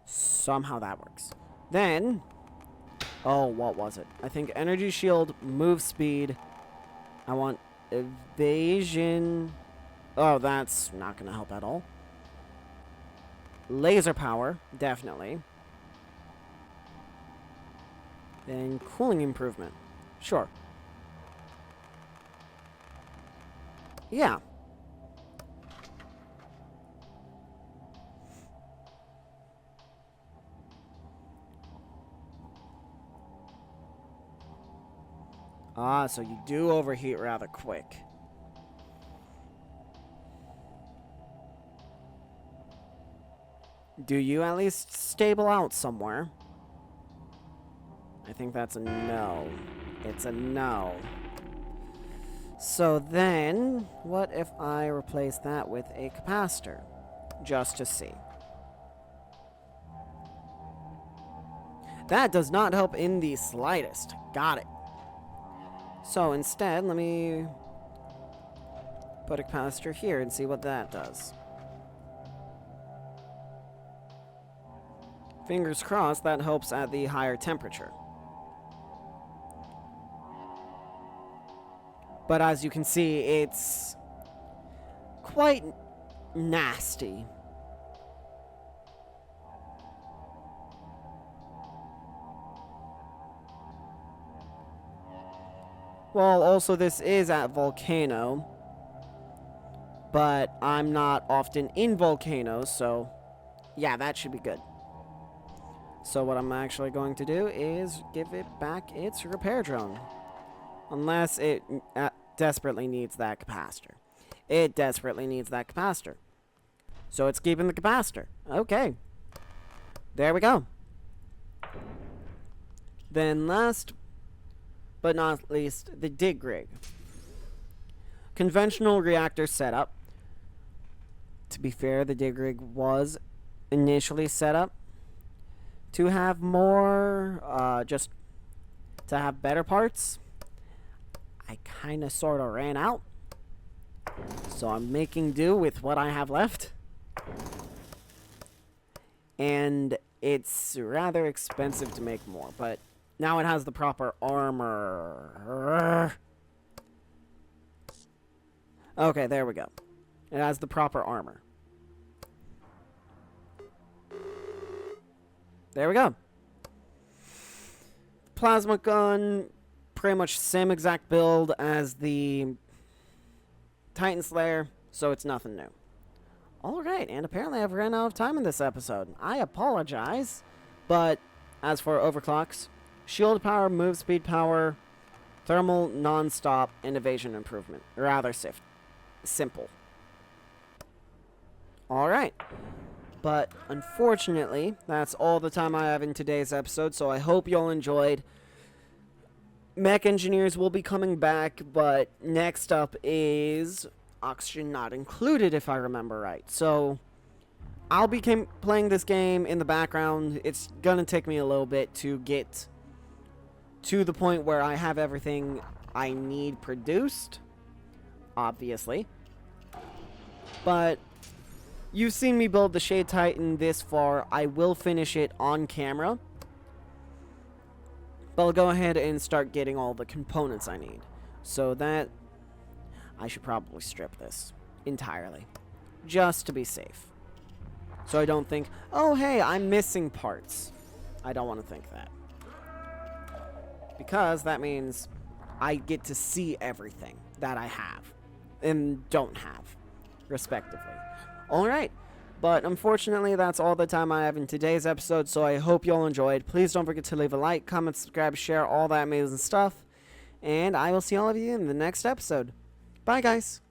Somehow that works. Then, oh, what was it? I think energy shield, move speed. I want evasion. Oh, that's not going to help at all. Laser power, definitely. Then cooling improvement. Sure. Yeah. Ah, so you do overheat rather quick. Do you at least stable out somewhere? I think that's a no. It's a no. So then, what if I replace that with a capacitor? Just to see. That does not help in the slightest. Got it. So instead, let me put a capacitor here and see what that does. Fingers crossed that helps at the higher temperature. But as you can see, it's quite nasty. Well, also this is at Volcano, but I'm not often in volcanoes, so yeah, that should be good. So what I'm actually going to do is give it back its repair drone. Unless it desperately needs that capacitor. It desperately needs that capacitor. So it's keeping the capacitor. Okay. There we go. Then last but not least, the dig rig. Conventional reactor setup. To be fair, the dig rig was initially set up to have more, just to have better parts. I kind of sort of ran out. So I'm making do with what I have left. And it's rather expensive to make more, but now it has the proper armor. Okay, there we go. It has the proper armor. There we go. Plasma gun, pretty much same exact build as the Titan Slayer, so it's nothing new. Alright, and apparently I've ran out of time in this episode. I apologize, but as for overclocks, shield power, move speed power, thermal non-stop, and evasion improvement. Rather simple. Alright. But unfortunately, that's all the time I have in today's episode, so I hope you all enjoyed. Mech engineers will be coming back, but next up is oxygen not included, if I remember right. So I'll be playing this game in the background. It's gonna take me a little bit to get to the point where I have everything I need produced, obviously. But you've seen me build the Shade Titan this far. I will finish it on camera. But I'll go ahead and start getting all the components I need. So that I should probably strip this entirely, just to be safe. So I don't think, oh hey, I'm missing parts. I don't want to think that. Because that means I get to see everything that I have and don't have, respectively. Alright, but unfortunately that's all the time I have in today's episode, so I hope you all enjoyed. Please don't forget to leave a like, comment, subscribe, share, all that amazing stuff. And I will see all of you in the next episode. Bye, guys.